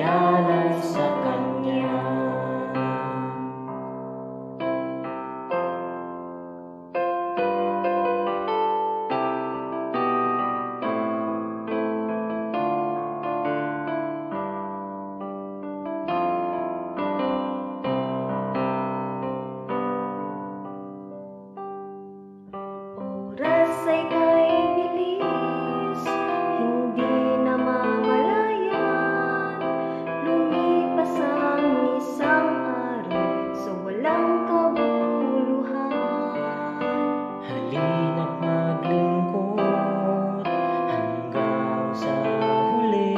iyalay sa Kanya. Oras ay kay bilis, hindi namamalayan. Lumipas ang isang araw sa walang kabuluhan. Halina't maglingkod hanggang sa huli.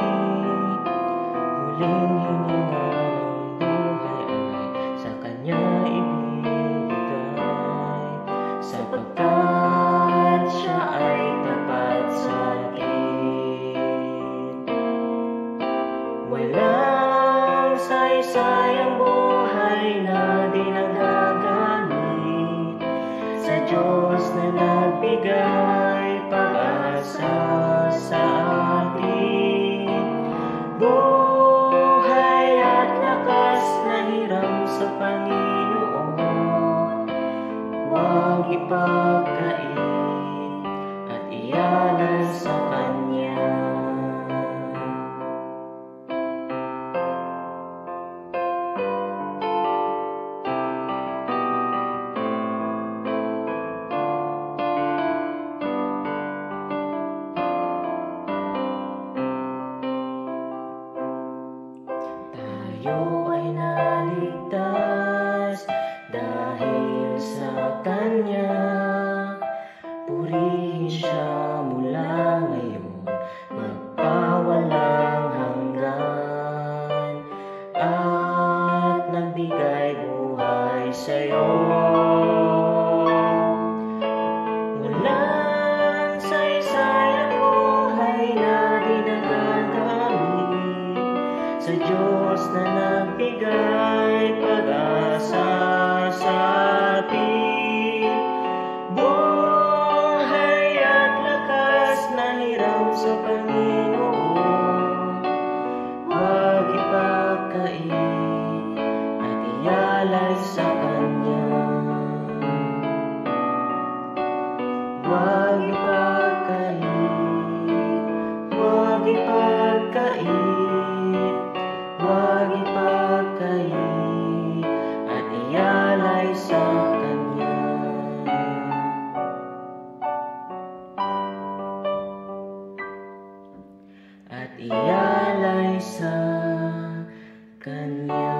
Huling hininga ng buhay ay sa Kanya ibibigay, sapagkat Siya ay tapat sa atin. Walang saysay ang buhay na di nagagamit sa Diyos na nagbigay pag-asa sa atin. Buhay at lakas na hiram sa Panginoon, huwag ipagkait at iyalay sa Kanya. Tayo ay naligtas dahil sa Kanya. Purihin Siya mula ngayon, magpawalang hanggan, at nagbigay buhay sa'yo. Walang saysay ang buhay na di nagagamit sa Diyos na nagbigay pag-asa sa atin. Buhay at lakas na hiram sa Panginoon, huwag ipagkait at iyalay sa Kanya. Huwag ipagkait, huwag ipagkait, huwag ipagkait at iyalay sa Kanya. At iyalay sa Kanya.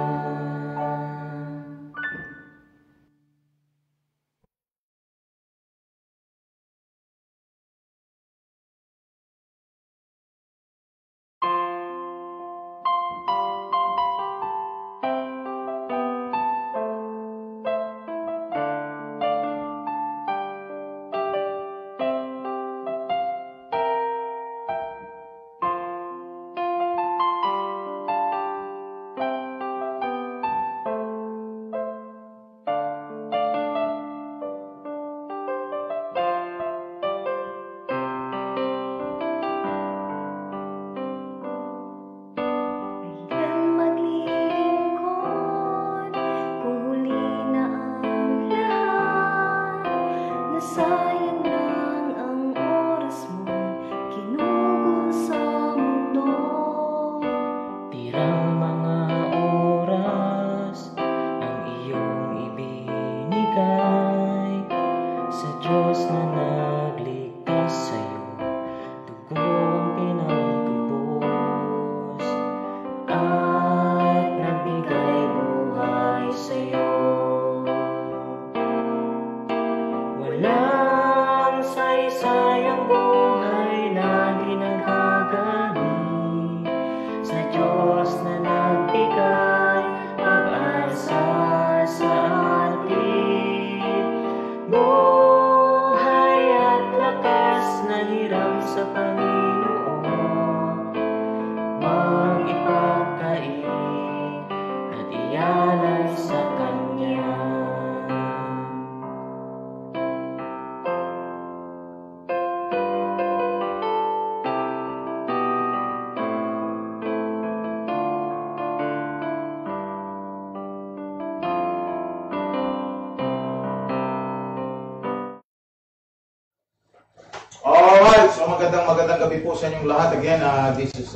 magandang gabi po sa inyong lahat. Again, this is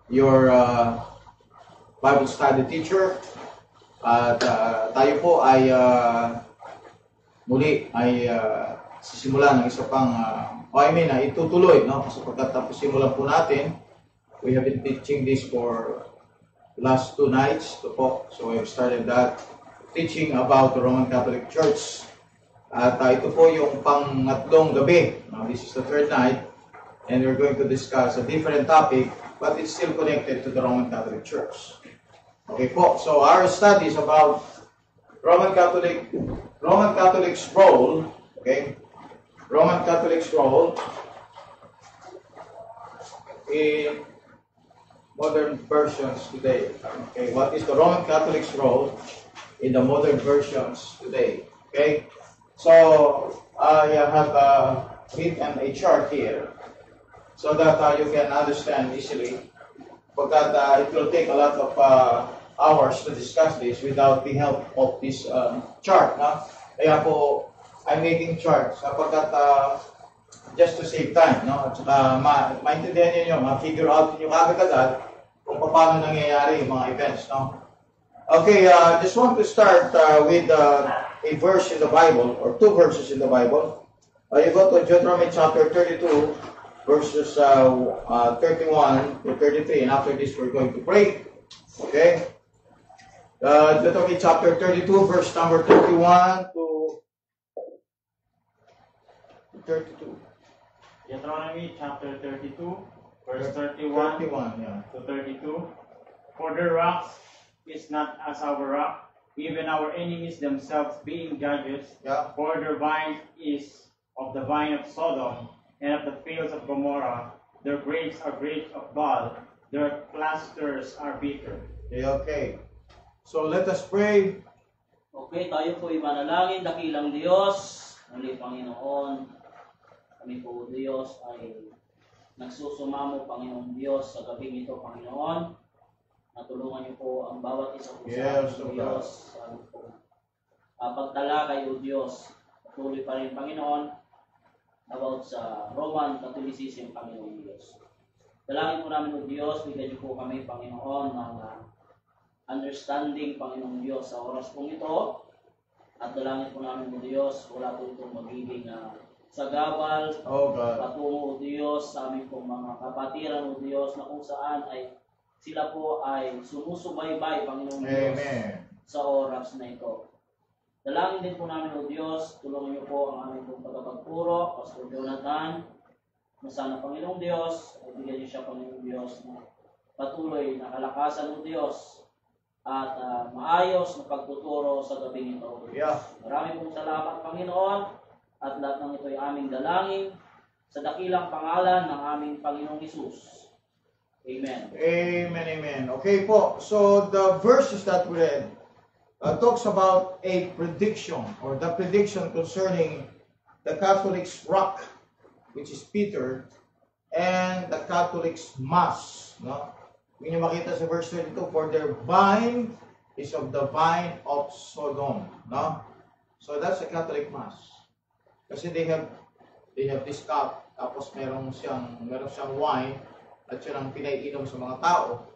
your Bible study teacher. At tayo po ay muli ay sisimulan ng isa pang, itutuloy, no? Sapagkat simulan po natin. We have been teaching this for last 2 nights. So we have started that teaching about the Roman Catholic Church. At ito po yung pang-tatlong gabi. Now, this is the 3rd night, and we're going to discuss a different topic, but it's still connected to the Roman Catholic Church. Okay po, so our study is about Roman Catholic's role, okay? Roman Catholic's role in modern versions today. Okay, what is the Roman Catholic's role in the modern versions today? Okay? So, I have written a chart here so that you can understand easily, because it will take a lot of hours to discuss this without the help of this chart. No? Kaya po, I'm making charts sapagkat just to save time. No? At saka maintindihan niyo, ma-figure out niyo agad-agad kung paano nangyayari yung mga events. No? Okay, just want to start with a verse in the Bible, or 2 verses in the Bible. You go to Deuteronomy chapter 32, verses 31 to 33, and after this we're going to pray. Okay? Deuteronomy chapter 32, verse number 31 to 32. Deuteronomy chapter 32, verse 31 yeah. to 32. For the rocks is not as our rock, even our enemies themselves being judges. Yeah. For their vine is of the vine of Sodom, and of the fields of Gomorrah. Their grapes are grapes of Baal, their clusters are bitter. Okay. So let us pray. Okay, tayo po manalangin, dakilang Diyos, muli Panginoon. Kami po, Diyos, ay nagsusumamo, Panginoon Diyos, sa gabing ito, Panginoon. Natulungan niyo po ang bawat isa po sa ating Diyos. Pagtalakay, O Diyos, patuloy pa rin, Panginoon, about sa Roman Catholicism, Panginoon Diyos. Dalangin po namin, O Diyos, bigyan niyo po kami, Panginoon, ng understanding, Panginoon Diyos, sa oras pong ito. At dalangin po namin, O Diyos, wala po itong magiging sagabal, patungo, O Diyos, sa aming pong mga kapatiran, O Diyos, na kung saan ay sila po ay sumusubaybay, Panginoon Diyos, sa oras na ito. Dalangin din po namin, O Diyos, tulungan niyo po ang aming pong tagapagpuro, Pastor Jonathan, na sana, Panginoong Diyos, ay bigyan niyo siya, Panginoong Diyos, na patuloy na kalakasan, O Diyos, at maayos na pagtuturo sa gabi nito. Yeah. Marami pong salamat, Panginoon, at lahat ng ito ay aming dalangin sa dakilang pangalan ng aming Panginoong Hesus. Amen. Amen, amen. Okay po, so the verses that we read talks about a prediction, or the prediction concerning the Catholic's rock, which is Peter, and the Catholic's mass. No? Yung makita sa verse 22, for their vine is of the vine of Sodom. No? So that's a Catholic mass. Kasi they have this cup, tapos meron siyang wine, at yun ang pinaiinom sa mga tao.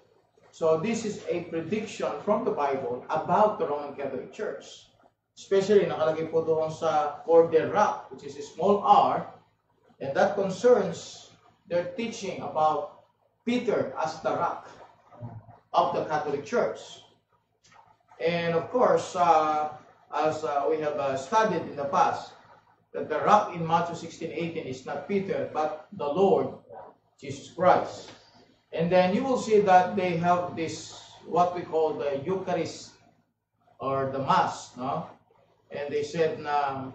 So this is a prediction from the Bible about the Roman Catholic Church. Especially, nakalagay po doon sa for their rock, which is a small r, and that concerns their teaching about Peter as the rock of the Catholic Church. And of course, as we have studied in the past, that the rock in Matthew 16:18 is not Peter, but the Lord Jesus Christ. And then you will see that they have this, what we call the Eucharist, or the Mass, no? And they said na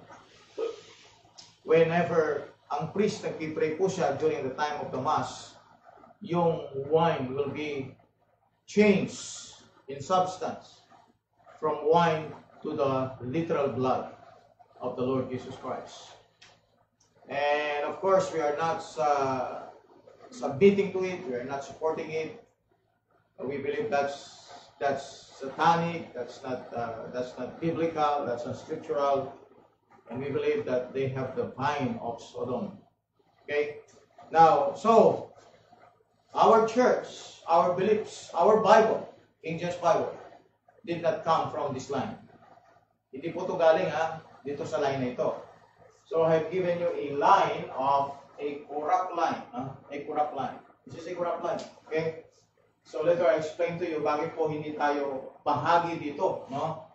whenever ang priest nagpipray po siya during the time of the Mass, yung wine will be changed in substance from wine to the literal blood of the Lord Jesus Christ. And of course, we are not submitting to it, we are not supporting it. We believe that's satanic, that's not biblical, that's not scriptural. And we believe that they have the vine of Sodom. Okay? Now, so, our church, our beliefs, our Bible, King James Bible, did not come from this line. Hindi po ito galing dito sa line na ito. So I have given you a line of a corrupt line. A corrupt line. This is a corrupt line. Okay? So later I explain to you bakit po hindi tayo bahagi dito, no?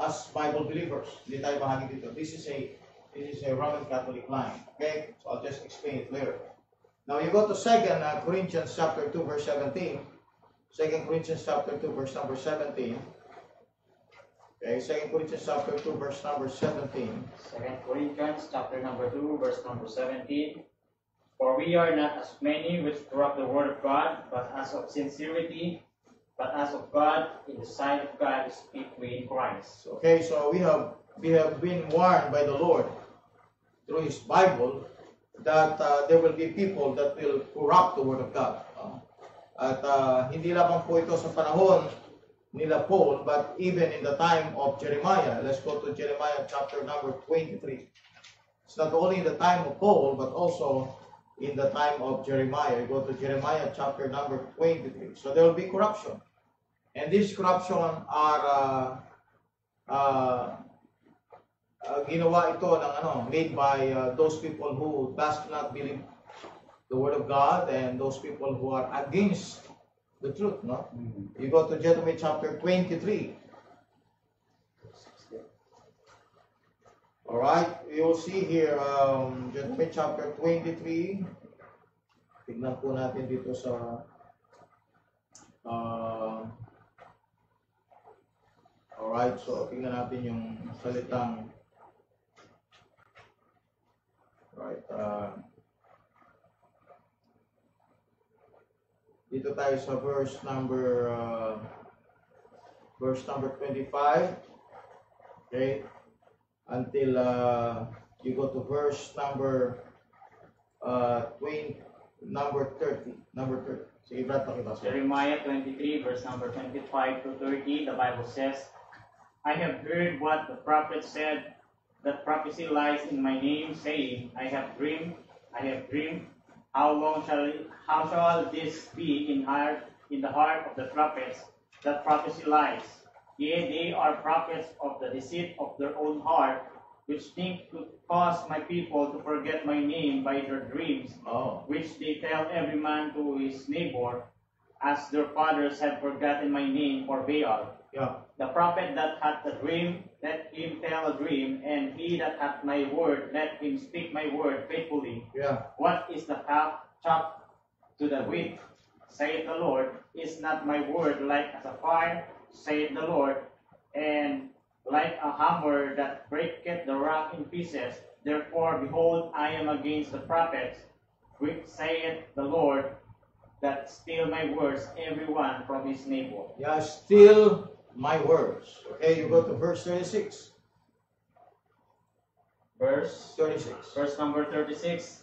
As Bible believers, hindi tayo bahagi dito. This is a Roman Catholic line. Okay? So I'll just explain it later. Now you go to 2 Corinthians chapter 2 verse 17. 2 Corinthians chapter 2 verse number 17. Okay, 2 Corinthians chapter 2 verse number 17. 2 Corinthians chapter number 2, verse number 17. For we are not as many which corrupt the word of God, but as of sincerity, but as of God, in the sight of God speak we in Christ. Okay, so we have been warned by the Lord through His Bible that there will be people that will corrupt the word of God. At hindi lamang po ito sa panahon nila Paul, but even in the time of Jeremiah. Let's go to Jeremiah chapter number 23. It's not only in the time of Paul, but also in the time of Jeremiah. You go to Jeremiah chapter number 23. So there will be corruption. And this corruption are ginawa ito ng made by those people who does not believe the word of God and those people who are against the truth, no? You go to Jeremiah chapter 23. Alright, you'll see here, Jeremiah chapter 23. Tignan po natin dito sa alright, so tignan natin yung salitang right, dito tayo sa verse number 25, okay, until you go to verse number 30. Sige, Brad, pakibasa. Jeremiah 23, verse number 25 to 30, the Bible says, I have heard what the prophet said, that prophecy lies in my name, saying, I have dreamed. How shall this be in the heart of the prophets, that prophecy lies? Yea, they are prophets of the deceit of their own heart, which think to cause my people to forget my name by their dreams, which they tell every man to his neighbor, as their fathers have forgotten my name for Baal. Yeah. The prophet that hath a dream, let him tell a dream, and he that hath my word, let him speak my word faithfully. Yeah. What is the chaff to the wheat, saith the Lord? Is not my word like as a fire, saith the Lord, and like a hammer that breaketh the rock in pieces? Therefore, behold, I am against the prophets, which saith the Lord, that steal my words, every one from his neighbor. Yeah, steal my words. Okay, you go to verse 36. Verse number 36.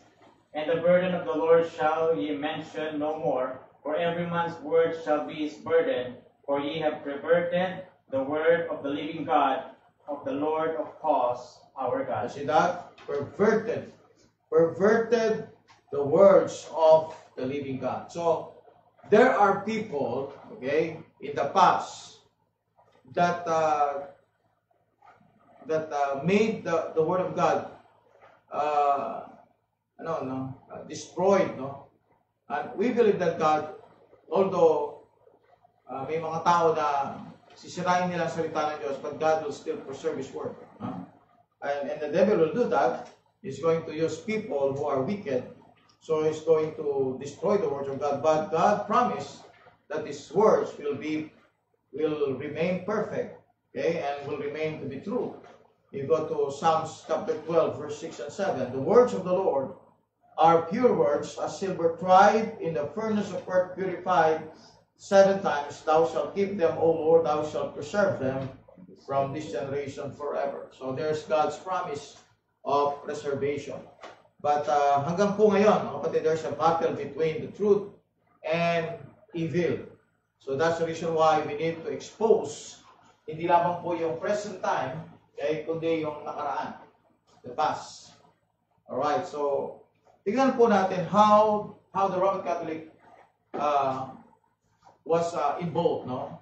And the burden of the Lord shall ye mention no more, for every man's word shall be his burden, for ye have perverted the word of the living God, of the Lord of hosts, our God. You see that? Perverted the words of the living God. So, there are people, okay, in the past that made the word of God destroyed, no? And we believe that God, although may mga tao na sisirain nila ang salita ng Diyos, but God will still preserve His word. And the devil will do that. He's going to use people who are wicked, so he's going to destroy the words of God. But God promised that His words will remain perfect, okay, and will remain to be true. You go to Psalms chapter 12, verse 6 and 7. The words of the Lord are pure words, as silver tried in the furnace of earth, purified 7 times. Thou shalt keep them, O Lord, thou shalt preserve them from this generation forever. So there's God's promise of preservation. But hanggang po ngayon, mga kapatid, there's a battle between the truth and evil. So that's the reason why we need to expose hindi lamang po yung present time, kundi yung nakaraan, the past. Alright, so tignan po natin how the Roman Catholic was involved, no?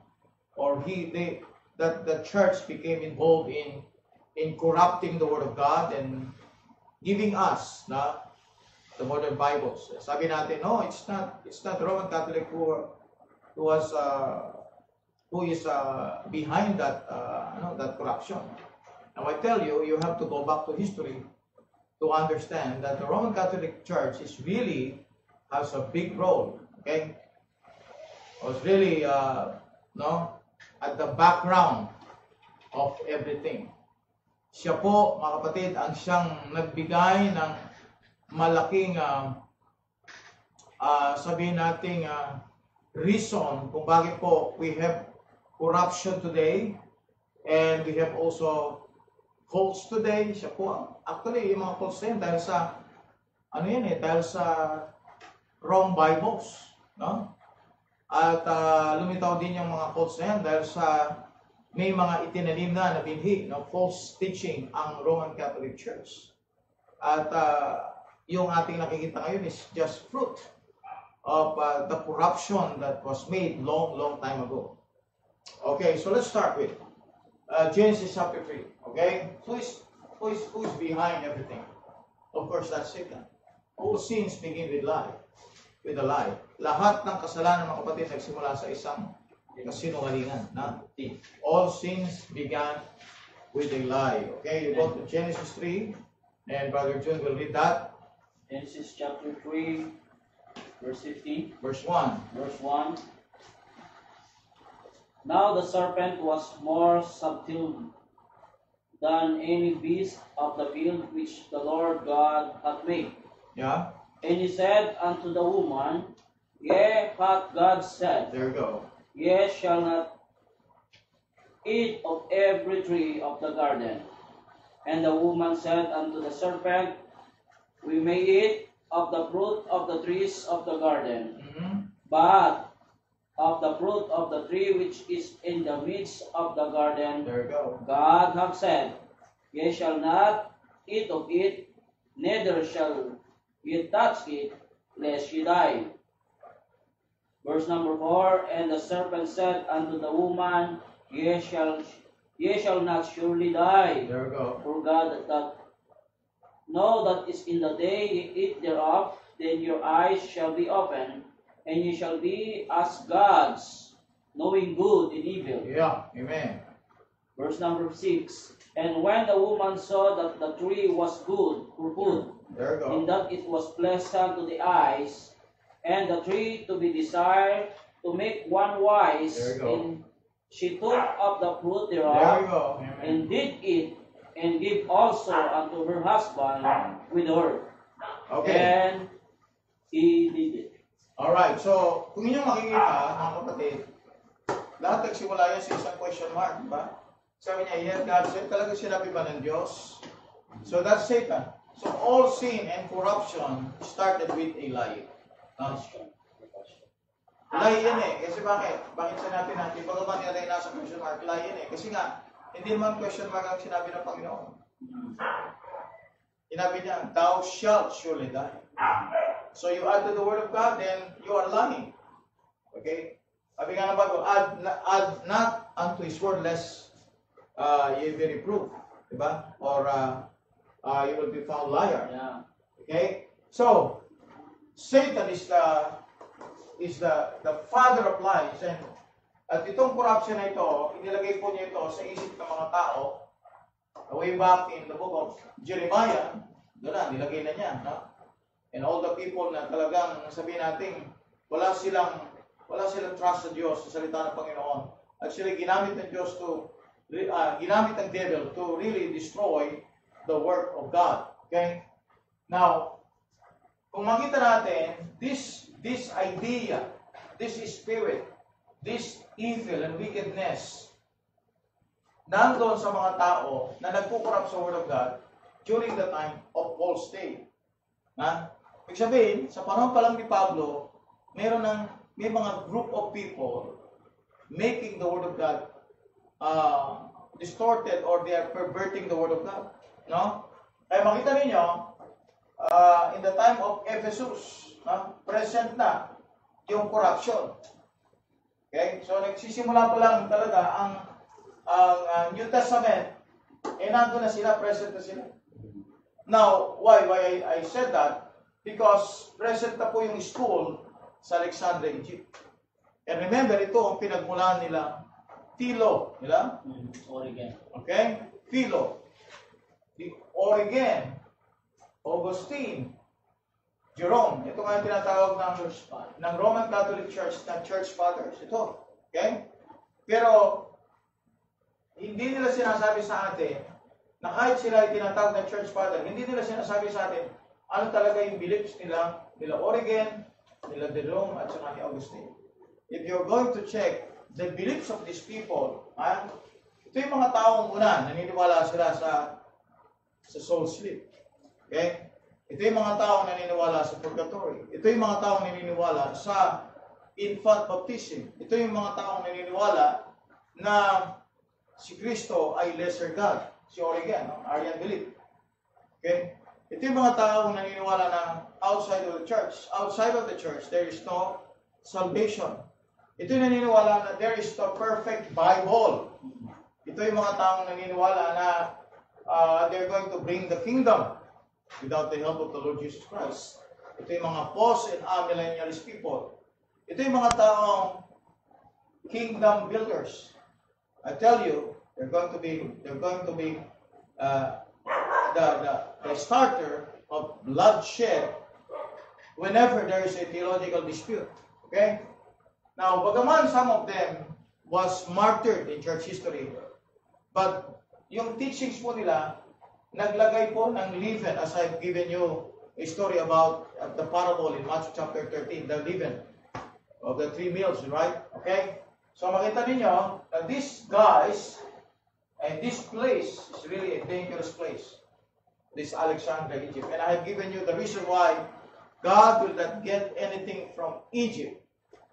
Or that the church became involved in corrupting the Word of God and giving us the modern Bibles. Sabi natin, no, it's not the Roman Catholic who is behind that that corruption. Now I tell you, you have to go back to history to understand that the Roman Catholic Church has a big role. Okay, was really at the background of everything. Siya po, mga kapatid, ang siyang nagbigay ng malaking sabihin nating reason kung bakit po we have corruption today and we have also cults today. Siya po, actually, yung mga cults na yun, dahil sa dahil sa wrong Bibles, no? At lumitaw din yung mga cults na yan dahil sa may mga itinanim na binhi, no? False teaching ang Roman Catholic Church. At yung ating nakikita ngayon is just fruit of the corruption that was made long time ago. Okay, so let's start with Genesis chapter 3. Okay, who is behind everything? Of course, that's Satan. All sins begin with a lie. Lahat ng kasalanan, mga kapatid, nagsimula sa isang kasinungalingan. All sins began with a lie. Okay, you go to Genesis 3, and Brother June will read that. Genesis chapter 3, verse 15. Verse 1. Verse 1. Now the serpent was more subtle than any beast of the field which the Lord God hath made. Yeah. And he said unto the woman, Yea, hath God said, There you go. Ye shall not eat of every tree of the garden. And the woman said unto the serpent, We may eat of the fruit of the trees of the garden, but of the fruit of the tree which is in the midst of the garden, There you go. God hath said, Ye shall not eat of it, neither shall ye touch it, lest ye die. Verse number 4, And the serpent said unto the woman, Ye shall not surely die. There you go. For God that know that is in the day ye eat thereof, then your eyes shall be opened, and ye shall be as gods, knowing good and evil. Yeah. Amen. Verse number 6, And when the woman saw that the tree was good for food, There you go. in that it was pleasant to the eyes, and the tree to be desired to make one wise, There you go. and she took of the fruit There you thereof, go. Amen. and did eat, and give also unto her husband with her. Okay. And he did it. Alright, so kung inyong makikita, mga kapatid, lahat nagsimula yan sa isang question mark, di ba? Sabi niya, yes, God said, talaga sinabi ba ng Diyos? So that's Satan. So all sin and corruption started with a lie. Lie yan eh. Kasi bakit? Bakit sinabi natin? Bagaman yan ay nasa question mark, lie yan eh. Kasi nga, hindi naman question mark ang sinabi ng Panginoon. Sinabi niya, thou shalt surely die. So you add to the word of God, then you are lying. Okay? Sabi nga naman ko, add not unto his word lest ye be reproved. Diba? Or you will be found liar. Yeah. Okay? So, Satan is the father of lies. And at itong corruption na ito, inilagay po niya ito sa isip ng mga tao. Way back in the book of Jeremiah, doon na, nilagay na niya. No? And all the people na talagang sabihin natin, wala silang trust sa Diyos, sa salita ng Panginoon. Actually, ginamit ng Diyos ginamit ng devil to really destroy the work of God. Okay? Now, kung makita natin, this idea, this spirit, this evil and wickedness, nandoon sa mga tao na nagkukurap sa Word of God during the time of Paul's day. Ibig sabihin, sa panahon pa lang ni Pablo, may mga group of people making the Word of God distorted, or they are perverting the Word of God. No? Kaya makita ninyo, in the time of Ephesus, present na yung corruption. Okay? So nagsisimula pa lang talaga ang New Testament, nandun na sila, present na sila. Now, why I said that? Because present na po yung school sa Alexandria, Egypt. And remember, ito ang pinagmulan nila, Philo, nila? Origen. Okay? Philo. The Origen, Augustine, Jerome. Ito nga yung tinatawag ng Roman Catholic Church na Church Fathers. Ito. Okay? Pero, hindi nila sinasabi sa atin na kahit sila ay tinatawag na Church Father, hindi nila sinasabi sa atin ano talaga yung beliefs nila Origen, nila Jerome, at saka ni Augustine. If you're going to check the beliefs of these people, ito yung mga taong una, naniniwala sila sa soul sleep. Okay? Ito yung mga taong naniniwala sa purgatory. Ito yung mga taong naniniwala sa infant baptism. Ito yung mga taong naniniwala na si Kristo ay lesser God. Si Origen, Arian belief. Okay? Ito yung mga taong naniniwala na outside of the church, there is no salvation. Ito yung naniniwala na there is the perfect Bible. Ito yung mga taong naniniwala na they're going to bring the kingdom without the help of the Lord Jesus Christ. Ito yung mga post and amillennialist people. Ito yung mga taong kingdom builders. I tell you, they're going to be the starter of bloodshed whenever there is a theological dispute. Okay? Now, bagaman some of them was martyred in church history, but yung teachings po nila, naglagay po ng leaven, as I've given you a story about the parable in Matthew chapter 13, the leaven of the 3 meals, right? Okay? So makita ninyo that these guys and this place is really a dangerous place. This Alexandria, Egypt. And I have given you the reason why God will not get anything from Egypt.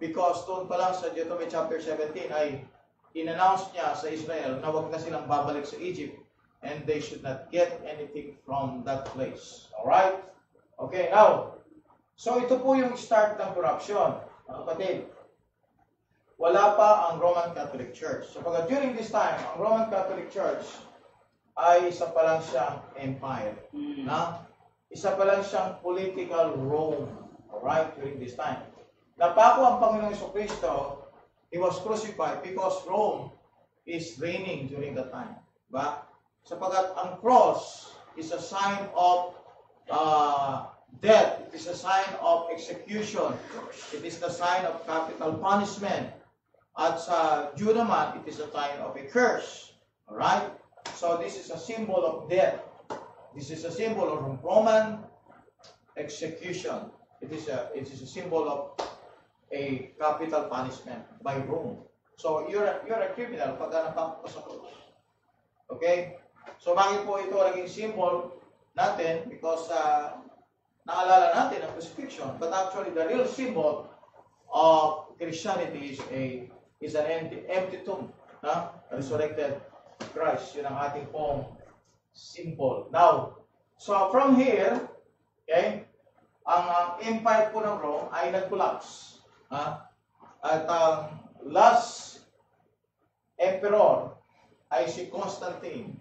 Because doon pa lang sa Deuteronomy chapter 17 ay in-announce niya sa Israel na wag na silang babalik sa Egypt and they should not get anything from that place. Alright? Okay, now, so ito po yung start ng corruption. Mga kapatid, wala pa ang Roman Catholic Church. So pag during this time, ang Roman Catholic Church ay isa pa lang siyang empire. Isa pa lang siyang political Rome. Alright? During this time. Napako ang Panginoong Jesucristo, He was crucified because Rome is reigning during that time. Diba? Sapagat ang cross is a sign of death. It is a sign of execution. It is the sign of capital punishment. At sa Jew naman, it is a sign of a curse. Alright? So this is a symbol of death. This is a symbol of Roman execution. It is a symbol of a capital punishment by Rome. So you're a criminal pag napako sa cross. Okay? So bakit po ito naging symbol natin? Because naalala natin ang crucifixion, but actually the real symbol of Christianity is an empty tomb, a resurrected Christ. Yun ang ating pong symbol. Now, so from here, okay, ang empire po ng Rome ay nag-collapse. At ang last emperor ay si Constantine.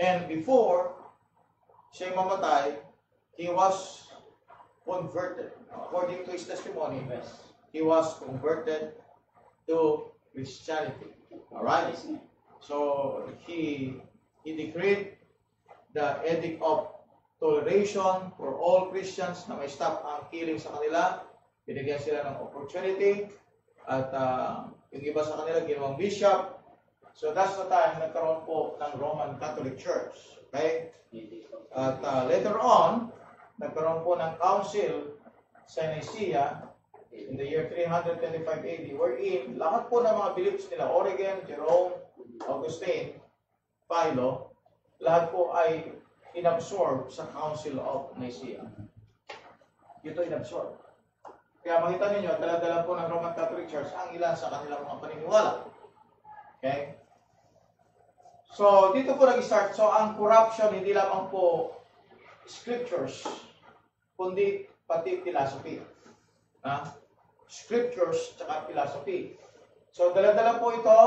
And before siya mamatay, he was converted. According to his testimony, he was converted to Christianity. Alright? So, he decreed the edict of toleration for all Christians na may stop ang killing sa kanila. Binigyan sila ng opportunity. At yung iba sa kanila, ginawang bishop. So, that's the time nagkaroon po ng Roman Catholic Church. Okay? At later on, nagkaroon po ng council sa Nicaea in the year 325 AD, wherein lahat po ng mga beliefs nila, Origen, Jerome, Augustine, Philo, lahat po ay inabsorb sa Council of Nicaea. Ito inabsorb. Kaya makita ninyo, dala-dala po ng Roman Catholic Church ang ilan sa kanilang mga paniniwala. Okay? So, dito po nag-start. So, ang corruption, hindi lamang po scriptures, kundi pati philosophy. Scriptures tsaka philosophy. So, dala-dala po ito.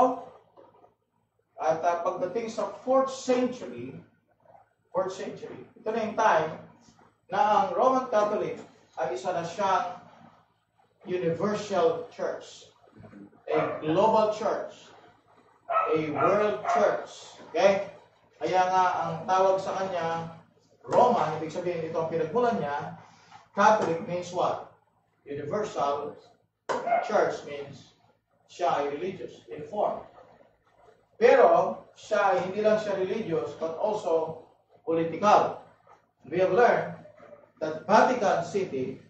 At pagdating sa 4th century, ito na yung time na ang Roman Catholic ay isa na siyang universal church, a global church, a world church. Okay? Kaya nga ang tawag sa kanya, Roman, ibig sabihin ito ang pinagmulan niya, Catholic means what? Universal. Church means siya ay religious in form. Pero siya ay hindi lang siya religious but also political. We have learned that Vatican City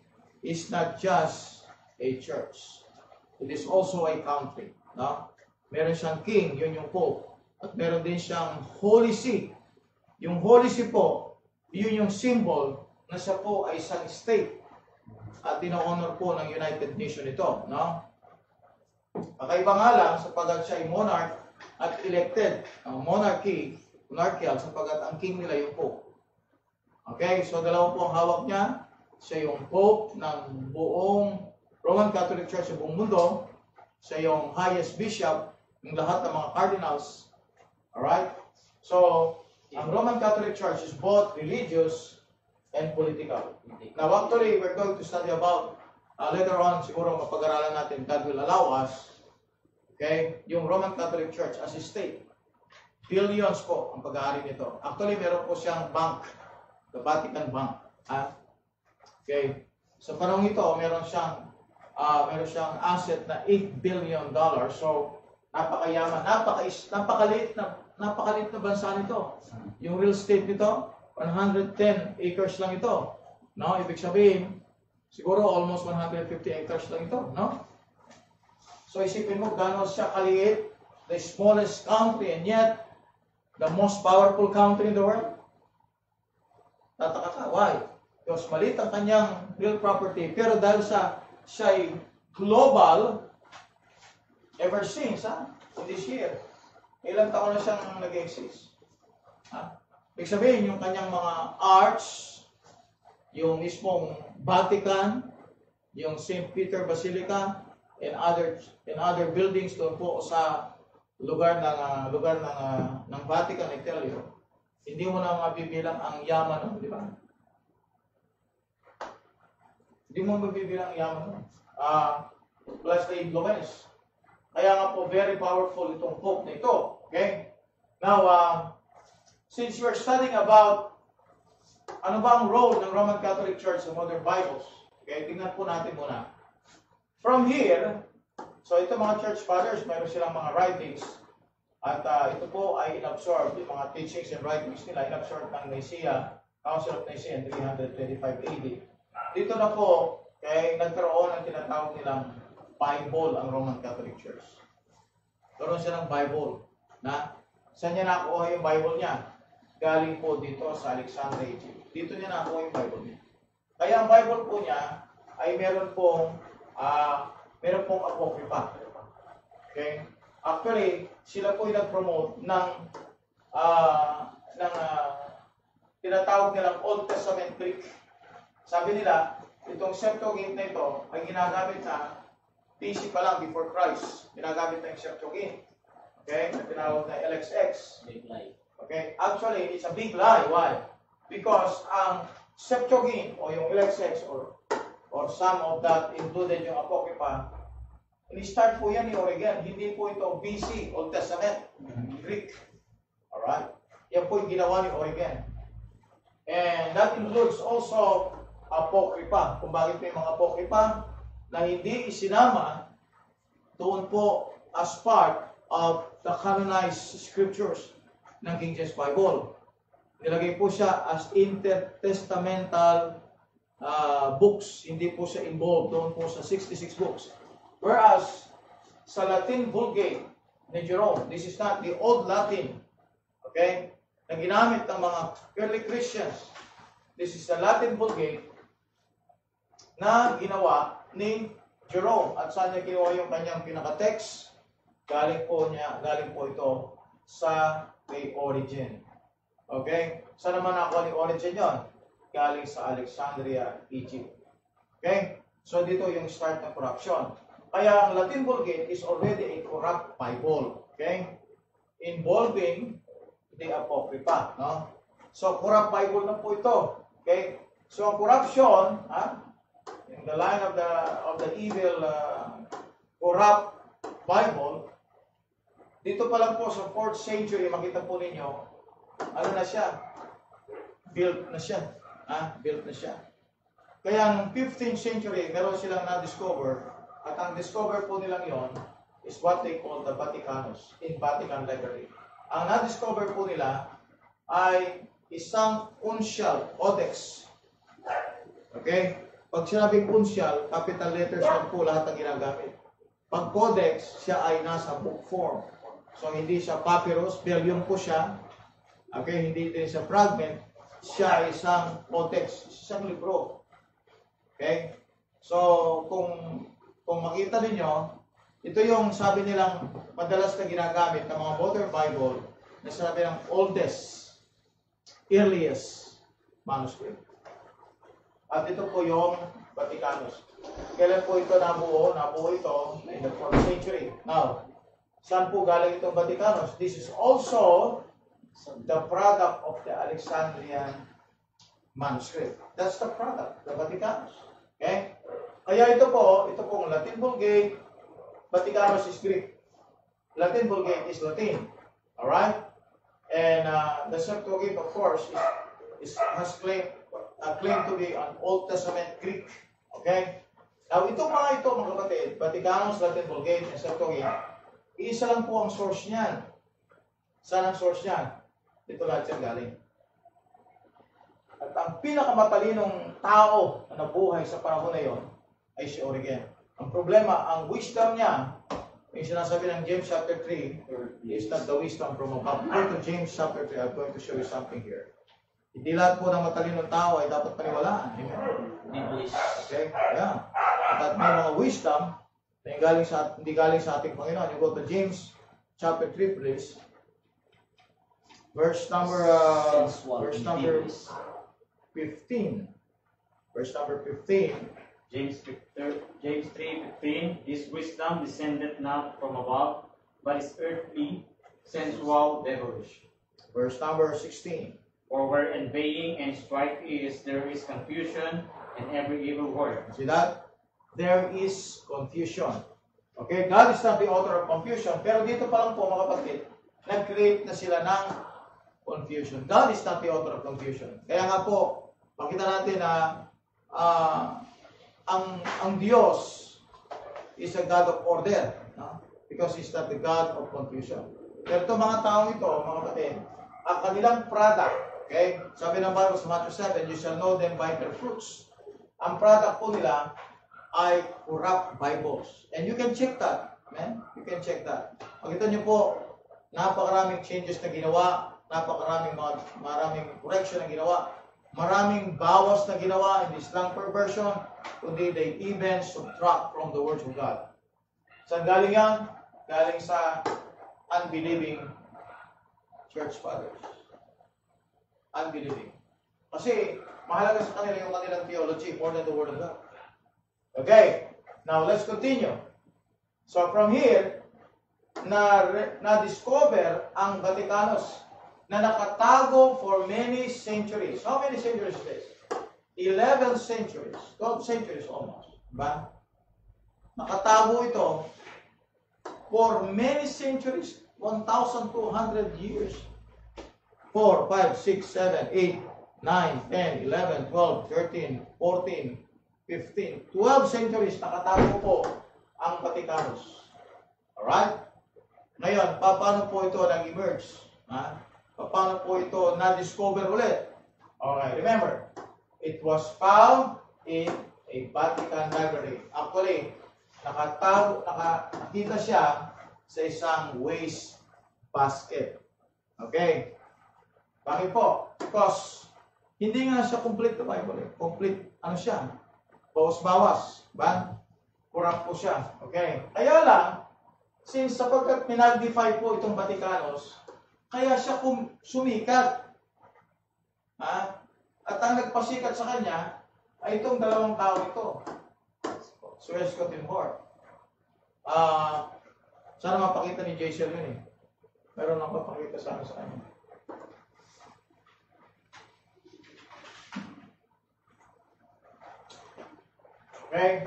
is not just a church. It is also a country. No? Meron siyang king, yun yung Pope. At meron din siyang Holy See. Yung Holy See po, yun yung symbol na siya po ay isang state. At dino-honor po ng United Nations ito. No? Kakaiba nga lang sapagkat siya ay monarch at elected. Ang monarchical sapagkat ang king nila yung Pope. Okay, so dalawa po ang hawak niya. Siya yung Pope ng buong Roman Catholic Church sa buong mundo. Siya yung highest bishop ng lahat ng mga cardinals. Alright? So, ang Roman Catholic Church is both religious and political. Now, actually, we're going to study about, later on, siguro mapag-aralan natin, God will allow us, okay, yung Roman Catholic Church as a state. Billions po ang pag-aari nito. Actually, meron po siyang bank, the Vatican Bank. Okay. Sa panahon ito, meron siyang asset na $8 billion. So, napakayaman, napakaliit na bansa nito. Yung real estate nito, 110 acres lang ito. No, ibig sabihin, siguro almost 150 acres lang ito, no? So isipin mo gaano siya kaliit, the smallest country and yet the most powerful country in the world. Tataka ka, why? Because maliit ang kanyang real property, pero dahil siya ay global ever since, in this year. Ilang taon na siyang nag-exist. Ibig sabihin, yung kanyang mga arts, yung mismong Vatican, yung St. Peter Basilica, and other buildings doon po sa lugar ng Vatican, I tell you, hindi mo na mabibilang ang yaman, di ba? Hindi mo mabibilang ang yaman. Plus the influence. Kaya nga po, very powerful itong Pope na ito. Okay? Now, since we're studying about ano ba ang role ng Roman Catholic Church sa modern Bibles, okay, tingnan po natin muna. From here, so ito mga church fathers, mayroon silang mga writings at ito po ay inabsorb, yung mga teachings and writings nila, inabsorb ng Nicaea, Council of Nicaea in 325 AD. Dito na po, okay, nagkaroon ng tinatawag nilang Bible ang Roman Catholic Church. Karoon siya ng Bible. Saan niya nakuha yung Bible niya? Galing po dito sa Alexandria, Egypt. Dito niya nakuha yung Bible niya. Kaya ang Bible po niya ay meron pong apocrypha. Okay? Actually, sila po yung nag-promote ng tinatawag nilang Old Testament Greek. Sabi nila, itong Septuagint na ito ay ginagamit na PC pa lang before Christ. Ginagamit na yung Septuagint. Okay? Na tinawag na LXX. Big lie. Okay? Actually, it's a big lie. Why? Because ang Septuagint o yung LXX or some of that included yung Apocrypha, ini-start po yan ni Origen. Hindi po ito BC, Old Testament, Greek. Alright? Yan po yung ginawa ni Origen. And that includes also Apocrypha. Kung bakit may mga Apocrypha na hindi isinama doon po as part of the canonized scriptures ng King James Bible. Nilagay po siya as intertestamental books. Hindi po siya involved doon po sa 66 books. Whereas, sa Latin Vulgate ni Jerome, this is not the Old Latin, okay, na ginamit ng mga early Christians. This is the Latin Vulgate na ginawa ni Jerome. At saan niya kinuha yung kanyang pinaka-text? Galing po ito sa kay Origen. Okay? Saan naman nakuha ni Origen yon? galing sa Alexandria, Egypt. Okay? So dito yung start ng corruption. Kaya ang Latin Vulgate is already a corrupt Bible. Okay? Involving the Apocrypha. No? So corrupt Bible na po ito. Okay? So ang corruption, in the line of the evil corrupt Bible, dito pa lang po sa 4th century, makita po ninyo, ano na siya? Built na siya. Built na siya. Kaya noong 15th century, meron silang na-discover, at ang discover po nilang yon is what they call the Vaticanus, in Vatican Library. Ang na-discover po nila ay isang uncial, codex. Okay? Pag sinabing uncial, capital letters lang po lahat ang ginagamit. Pag codex, siya ay nasa book form. So, hindi siya papyrus, vellum po siya. Okay? Hindi din siya fragment. Siya ay isang codex, isang libro. Okay? So, kung makita niyo, ito yung sabi nilang madalas na ginagamit ng mga modern Bible na sabi ng oldest, earliest manuscript. At ito po yung Vaticanus. Kailan po ito nabuo? Nabuo ito in the 4th century. Now, saan po galing itong Vaticanus? This is also the product of the Alexandrian manuscript. That's the product, the Vaticanus. Okay? Kaya ito pong Latin Vulgate, Vaticanus is Greek. Latin Vulgate is Latin. Alright? And the Septuagint, of course, has claim to be an Old Testament Greek. Okay? Now, itong mga ito, mga kapatid, Vaticanus, Latin Vulgate, and Septuagint, isa lang po ang source niyan. Saan ang source niyan? Dito lahat yan galing. At ang pinakamatalinong tao na nabuhay sa panahon na yon ay si Origen. Ang problema, ang wisdom niya, yung sinasabi ng James chapter 3, is not the wisdom from above. Go to James chapter 3, I'm going to show you something here. Hindi lahat po ng matalinong tao ay dapat paniwalaan. Amen? Okay? Yeah. At may mga wisdom na hindi galing sa ating Panginoon. You go to James chapter 3, please. Verse number 15. Verse number 15. James 3:15, this wisdom descended not from above, but is earthly, sensual, devilish. Verse number 16. For where envying and strife is, there is confusion and every evil word. See that? There is confusion. Okay, God is not the author of confusion, pero dito pa lang po mga kapatid, nag-create na sila ng confusion. God is not the author of confusion. Kaya nga po, makita natin na ang Diyos is a God of order, no? Because He's not the God of confusion. Pero ito mga taong ito, mga kapatid, ang kanilang product, okay? Sabi ng Bible sa Matthew 7, you shall know them by their fruits. Ang product po nila ay corrupt Bibles. And you can check that. Amen? You can check that. Makita niyo po, napakaraming changes na ginawa, maraming correction na ginawa, maraming bawas na ginawa in this long perversion, kundi they even subtract from the words of God. Saan galing yan? Galing sa unbelieving church fathers. Unbelieving. Kasi mahalaga sa kanila yung kanilang theology more than the Word of God. Okay, now let's continue. So from here, na-discover ang Vaticanus na nakatago for many centuries. How many centuries is this? 11 centuries. 12 centuries almost. Diba? Nakatago ito for many centuries. 1,200 years. 4, 5, 6, 7, 8, 9, 10, 11, 12, 13, 14, 15, 12 centuries nakatago po ang Vaticanus. Alright? Ngayon, paano po ito nag-emerge? Paano po ito na-discover ulit? Alright, remember, it was found in a Vatican library. Actually, nakita siya sa isang waste basket. Okay? Bakit po? Because hindi nga siya complete na Bible. Complete, siya? Bawas-bawas. Ba? Corrupt po siya. Okay? Kaya lang, since sapagkat minagnify po itong Vaticanus, kaya siya sumikat. At ang nagpasikat sa kanya ay itong dalawang tao ito. Si Westcott and Hort. Sana mapakita ni Jason yun eh. Meron lang papakita sana sa kanya. Okay?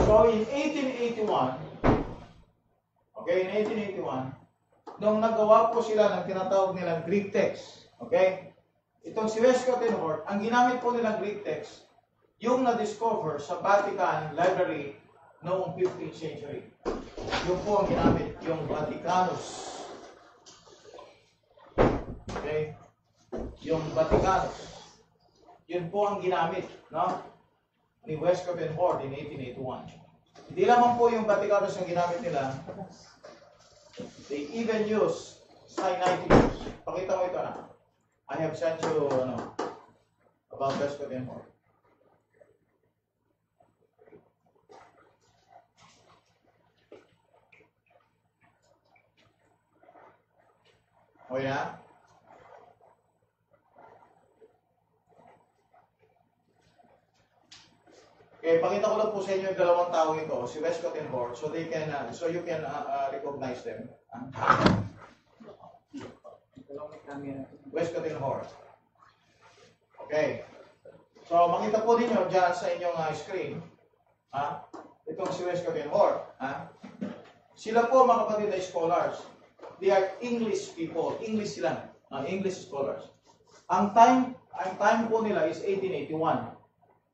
So in 1881, okay, in 1881, nung nagawa po sila ng tinatawag nilang Greek text, okay? Itong si Westcott and Hort, ang ginamit po nilang Greek text, yung na-discover sa Vatican Library noong 15th century. Yung po ang ginamit, yung Vaticanus. Okay? Yung Vaticanus. Yun po ang ginamit, no? Ni Westcott and Hort in 1881. Hindi lamang po yung Vaticanus ang ginamit nila. They even use Sinaiticus. Pakita mo ito na. I have sent you about Westcott and Hort. Okay na? Okay, pakita ko lang po sa inyo yung dalawang tao ito, si Westcott and Hort, so they can, so you can recognize them. Westcott and Hort. Okay. So, makita po ninyo dyan sa inyong screen, itong si Westcott and Hort. Sila po, mga kapatid, ay scholars. They are English people. English sila. English scholars. Ang time po nila is 1881.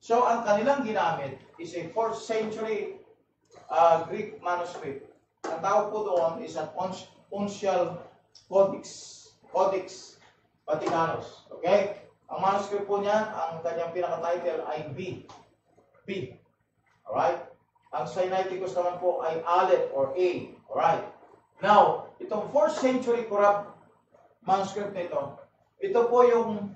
So, ang kanilang ginamit is a 4th century Greek manuscript. Ang tawag po doon is an uncial codex. Codex Vaticanus. Okay? Ang manuscript po niyan, ang kanyang pinaka-title ay B. B. Alright? Ang Sinaiticus naman po ay Aleph or A. Alright? Now, itong 4th century corrupt manuscript nito, ito po yung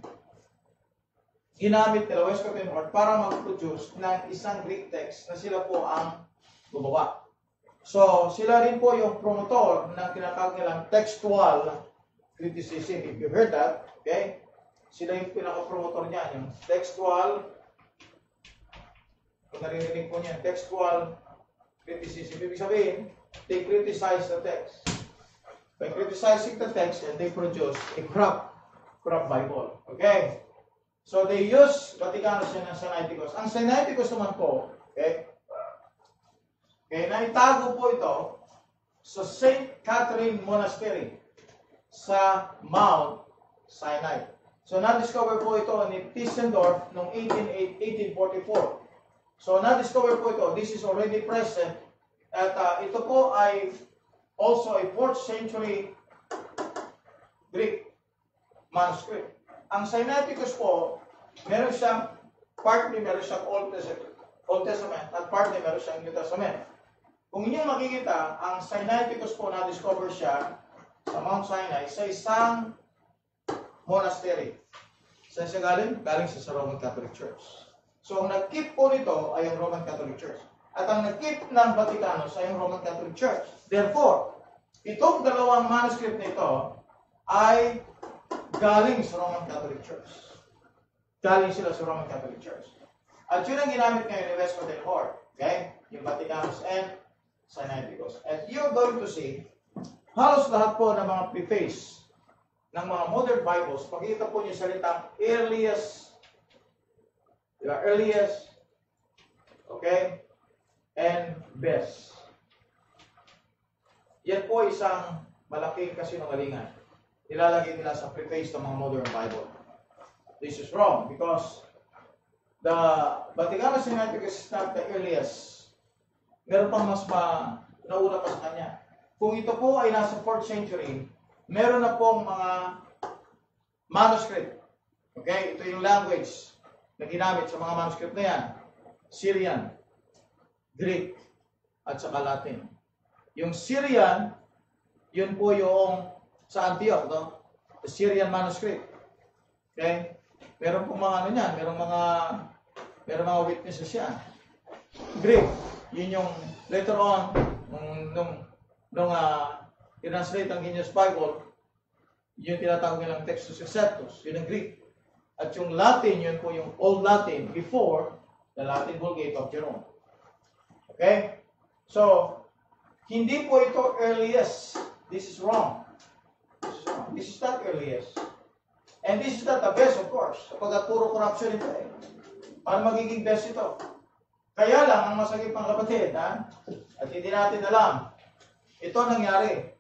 ginamit nila Westcott and Hort para mag-produce ng isang Greek text na sila po ang gumawa. So, sila rin po yung promotor ng tinatawag nilang textual criticism. If you heard that, okay? Sila yung pinaka-promotor niyan, yung textual, kung narinig po niyan, textual criticism. Ibig sabihin, they criticize the text. By criticizing the text, and they produce a corrupt Bible. Okay? So, they use Vaticanus and Sinaiticus. Ang Sinaiticus naman po, okay? Okay, naitago po ito sa St. Catherine Monastery sa Mount Sinai. So, na-discover po ito ni Tischendorf noong 1844. So, na-discover po ito. This is already present. At ito po ay also a 4th century Greek manuscript. Ang Sinaiticus po, meron siyang partly meron siyang Old Testament at partly meron siyang New Testament. Kung inyong makikita, ang Sinaiticus po na-discover siya sa Mount Sinai sa isang monastery. Saan siya galing? Galing siya sa Roman Catholic Church. So, ang nag-keep po nito ay ang Roman Catholic Church. At ang nag-keep ng Vaticanus ay ang Roman Catholic Church. Therefore, itong dalawang manuscript nito ay galing sa Roman Catholic Church. Galing sila sa Roman Catholic Church. At yun ang ginamit ngayon ni Westcott and Hort. Okay? Yung Vaticanus and Sinaiticus. And you're going to see, halos lahat po ng mga preface ng mga modern Bibles, pakita po niyo salitang earliest, okay, and best. Yan po isang malaking kasinungalingan. Nilalagay nila sa preface ng mga modern Bible. This is wrong because the Vaticanus Sinaiticus is not the earliest. Meron pang mas nauna pa sa kanya. Kung ito po ay nasa 4th century, meron na pong mga manuscript. Okay? Ito yung language na ginamit sa mga manuscript na yan. Syrian, Greek, at saka Latin. Yung Syrian, yun po yung sa Antioch, no? The Syrian manuscript. Okay? Meron pong mga ano yan, meron mga witnesses yan. Greek, yun yung later on, nung translate ang Guinness Bible, yun tinatawag nilang Textus Receptus, yun ang Greek. At yung Latin, yun po yung Old Latin before the Latin Vulgate of Jerome. Okay? So, hindi po ito earliest. This is wrong. This is not earliest. And this is not the best, of course. Sapagkat puro corruption ito eh. Paano magiging best ito? Kaya lang, ang masakit pang kapatid, ha? At hindi natin alam, ito nangyari.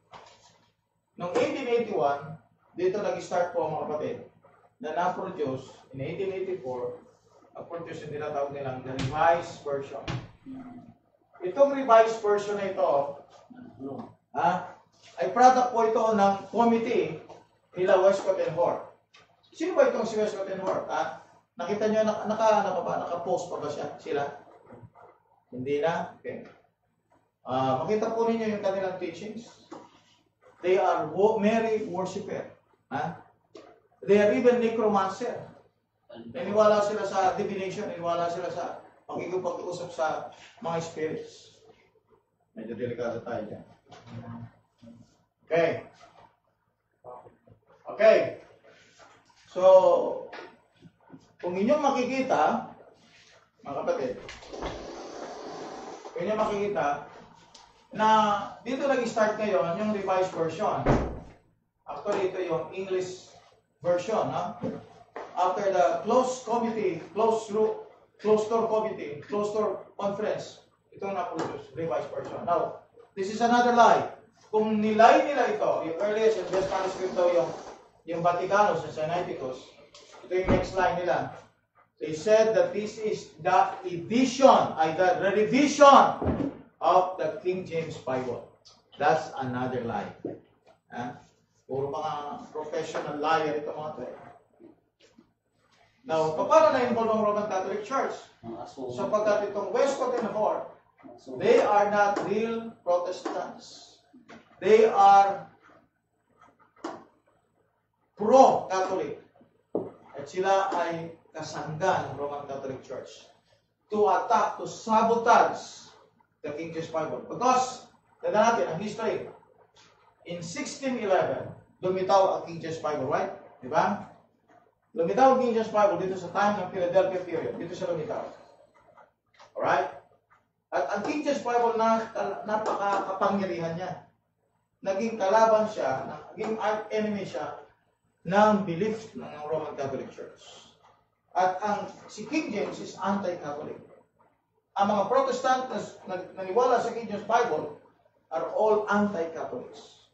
Noong 1881, dito nag-start po mga kapatid, na na-produce, in 1884, na-produce yung tinatawag nilang the revised version. Itong revised version na ito, ay product po ito ng committee nila Westcott and Hort. Sino ba itong si Westcott and Hort? Nakita nyo, naka-post pa ba sila? Hindi na? Okay. Makita po ninyo yung kanilang teachings. They are Mary worshiper. They are even necromancer. Naniwala sila sa divination, naniwala sila sa pag-usap sa mga spirits. Medyo delikado tayo dyan. Okay. Okay. So, kung inyong makikita, mga kapatid, kung inyong makikita, na dito nag-start ngayon yung revised version. Actually, ito yung English version. After the closed door conference, ito na-produce, revised version. Now, this is another lie. Kung nilay nila ito, yung earliest and best manuscript daw yung Vaticanus and Sinaiticus, ito yung next line nila. They said that this is the edition, the revision of the King James Bible. That's another lie. Puro mga professional liar ito mga ito. Now, paano na-involve ang Roman Catholic Church? Sapagkat itong Westcott and Hort, they are not real Protestants. They are pro-Catholic. At sila ay kasanggan ng Roman Catholic Church to attack, to sabotage the King James Bible. Because, tignan natin ang history. In 1611, lumitaw ang King James Bible, right? Diba? Lumitaw ang King James Bible dito sa time ng Philadelphia period. Dito siya lumitaw. Alright? At ang King James Bible napaka-kapangyarihan niya. Naging kalaban siya, naging enemy siya ng belief ng Roman Catholic Church. At si King James is anti-Catholic. Ang mga Protestant na naniwala sa King James Bible are all anti-Catholics.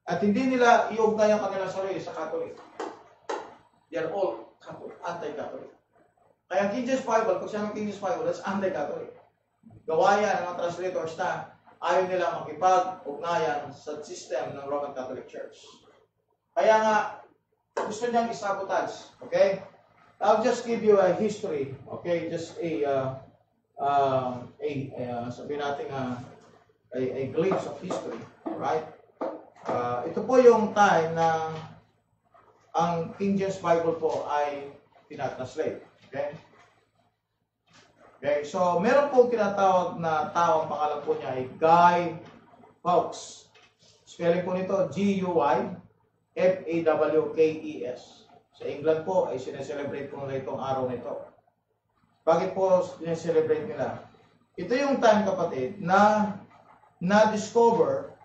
At hindi nila iugnay ang kanilang sarili sa Catholic. They are all anti-Catholic. Kaya ang King James Bible, kung siya ng King James Bible, that's anti-Catholic. Gawayan ng mga translators na ayaw nila makipag-ugnayan sa system ng Roman Catholic Church. Kaya nga, gusto niyang isabotage. Okay? I'll just give you a history. Okay? Just sabihin natin a glimpse of history. Alright? Ito po yung time na ang King James Bible po ay tinatranslate. Okay? Okay, so meron po tinatawag na tao, ang pangalan po niya ay Guy Fawkes. Spelling po nito, G-U-Y-F-A-W-K-E-S. Sa England po ay sineselebrate po nila itong araw nito. Bakit po sineselebrate nila? Ito yung time, kapatid, na na-discover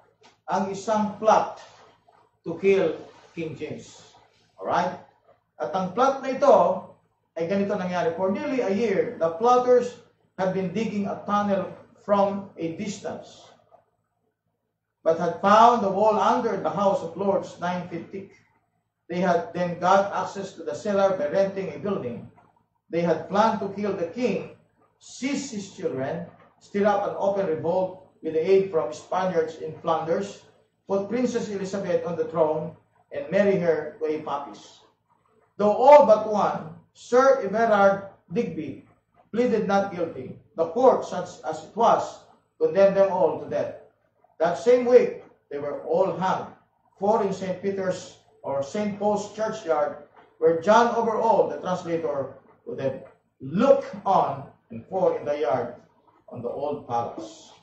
ang isang plot to kill King James. Alright? At ang plot na ito ay ganito nangyari. For nearly a year, the plotters had been digging a tunnel from a distance, but had found the wall under the House of Lords 9 feet thick. They had then got access to the cellar by renting a building. They had planned to kill the king, seize his children, stir up an open revolt with the aid from Spaniards in Flanders, put Princess Elizabeth on the throne, and marry her to a papist. Though all but one, Sir Everard Digby, pleaded not guilty, the court, such as it was, condemned them all to death. That same week, they were all hanged, 4 in St. Peter's or St. Paul's churchyard, where John Overall, the translator, would have looked on, and 4 in the yard on the old palace.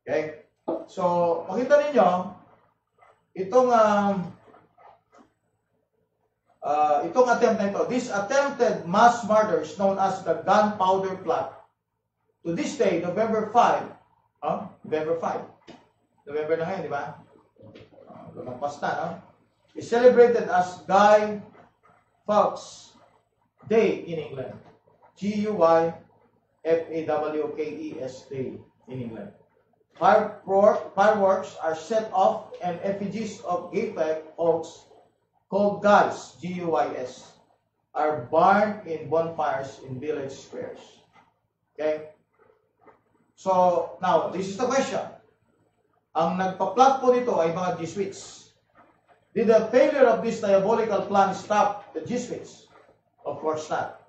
Okay? So, makita ninyo, itong itong attempt na ito, this attempted mass murder is known as the gunpowder plot. To this day, November 5, November na ngayon, di ba? Lumagpas na, no? Is celebrated as Guy Fawkes Day in England. Guyfawkes Day in England. Fireworks are set off and effigies of Guy Fawkes, called Guys, Guys, are burned in bonfires in village squares. Okay? So, now, this is the question. Ang nagpa-plot po nito ay mga Jesuits. Did the failure of this diabolical plan stop the Jesuits? Of course not.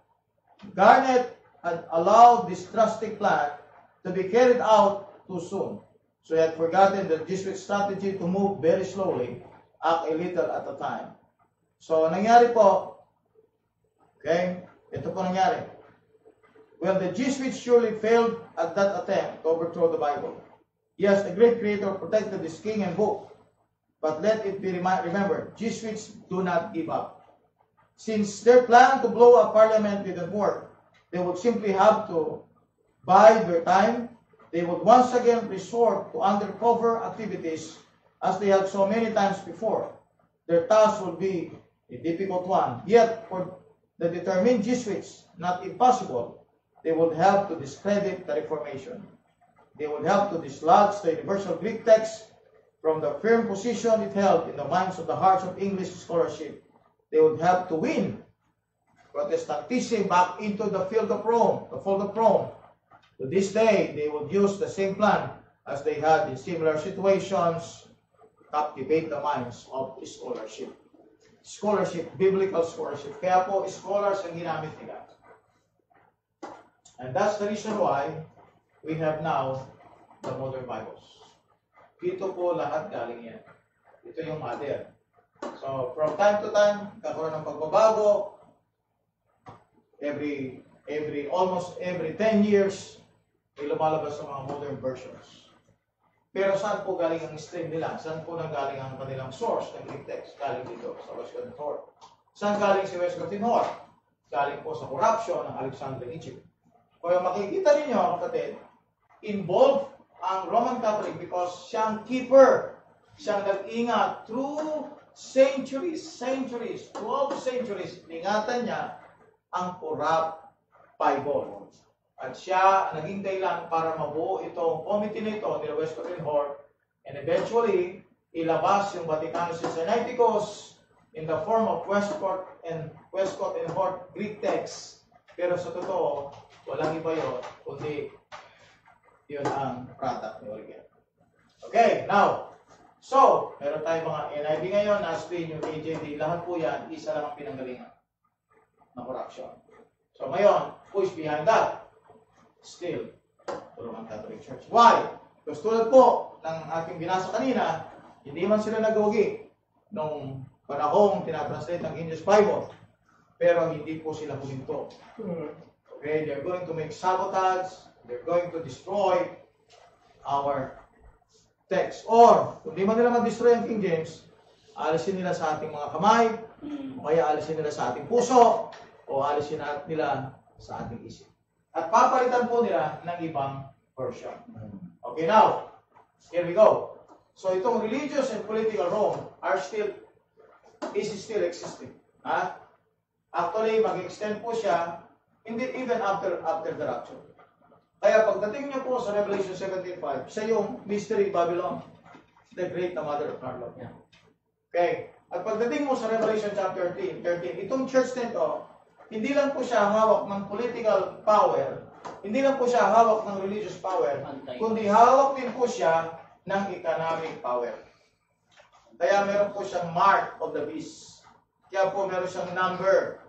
Garnet had allowed this drastic plan to be carried out too soon. So he had forgotten the Jesuit strategy to move very slowly, act a little at a time. So, nangyari po, okay, ito po nangyari. Well, the Jesuits surely failed at that attempt to overthrow the Bible. Yes, the great creator protected his king and book. But let it be remembered, Jesuits do not give up. Since their plan to blow up Parliament didn't work, they would simply have to bide their time. They would once again resort to undercover activities as they had so many times before. Their task would be a difficult one. Yet, for the determined Jesuits, not impossible, they would have to discredit the Reformation. They would have to dislodge the universal Greek text from the firm position it held in the minds of the hearts of English scholarship. They would have to win Protestantism back into the field of Rome, the fold of Rome. To this day, they would use the same plan as they had in similar situations to captivate the minds of scholarship. Scholarship, biblical scholarship. Kaya po, scholars ang ginamit nila. And that's the reason why we have now the modern Bibles. Dito po lahat galing yan. Ito yung mother. So, from time to time, karoon ng pagbabago. Almost every 10 years, may lumalabas sa mga modern versions. Pero saan po galing ang stream nila? Saan po nanggaling ang kanilang source ng Greek text? Galing dito sa Westcott and Hort. Saan galing si Westcott and Hort? Galing po sa corruption ng Alexandrian Egypt. Kaya makikita ninyo, kapatid, involved ang Roman Catholic because siyang keeper, siyang nag-ingat through centuries, 12 centuries, ingatan niya ang corrupt Bible. At siya naghintay lang para mabuo itong committee nito ni Westcott and Hort, and eventually ilabas yung Vaticanus Sinaiticus in the form of Westcott and Hort Greek text. Pero sa totoo, walang iba yun, kundi yun ang product ni Origen. Okay, now, so, meron tayong mga NIV ngayon, NASB, yung KJV, lahat po yan, isa lang ang pinanggalingan na corruption. So, ngayon, who is behind that? Still, the Roman Catholic Church. Why? Because tulad po ng aking binasa kanina, hindi man sila nagawagi nung panahong tinatranslate ng English Bible, pero hindi po sila huminto. Okay, they're going to make sabotage, they're going to destroy our text. Or, kung di man nila ma-destroy ang King James, alisin nila sa ating mga kamay, o kaya alisin nila sa ating puso, o alisin nila sa ating isip. At papalitan po nila ng ibang version. Okay, now, here we go. So, itong religious and political Rome is still existing. Actually, mag-extend po siya, even after the rapture. Kaya pagdating niyo po sa Revelation 17:5, siya yung mystery Babylon, the great mother of harlot. Okay. At pagdating mo sa Revelation chapter 13, itong church nito, hindi lang po siya hawak ng political power, hindi lang po siya hawak ng religious power, kundi hawak din po siya ng economic power. Kaya meron po siyang mark of the beast. Kaya po meron siyang number.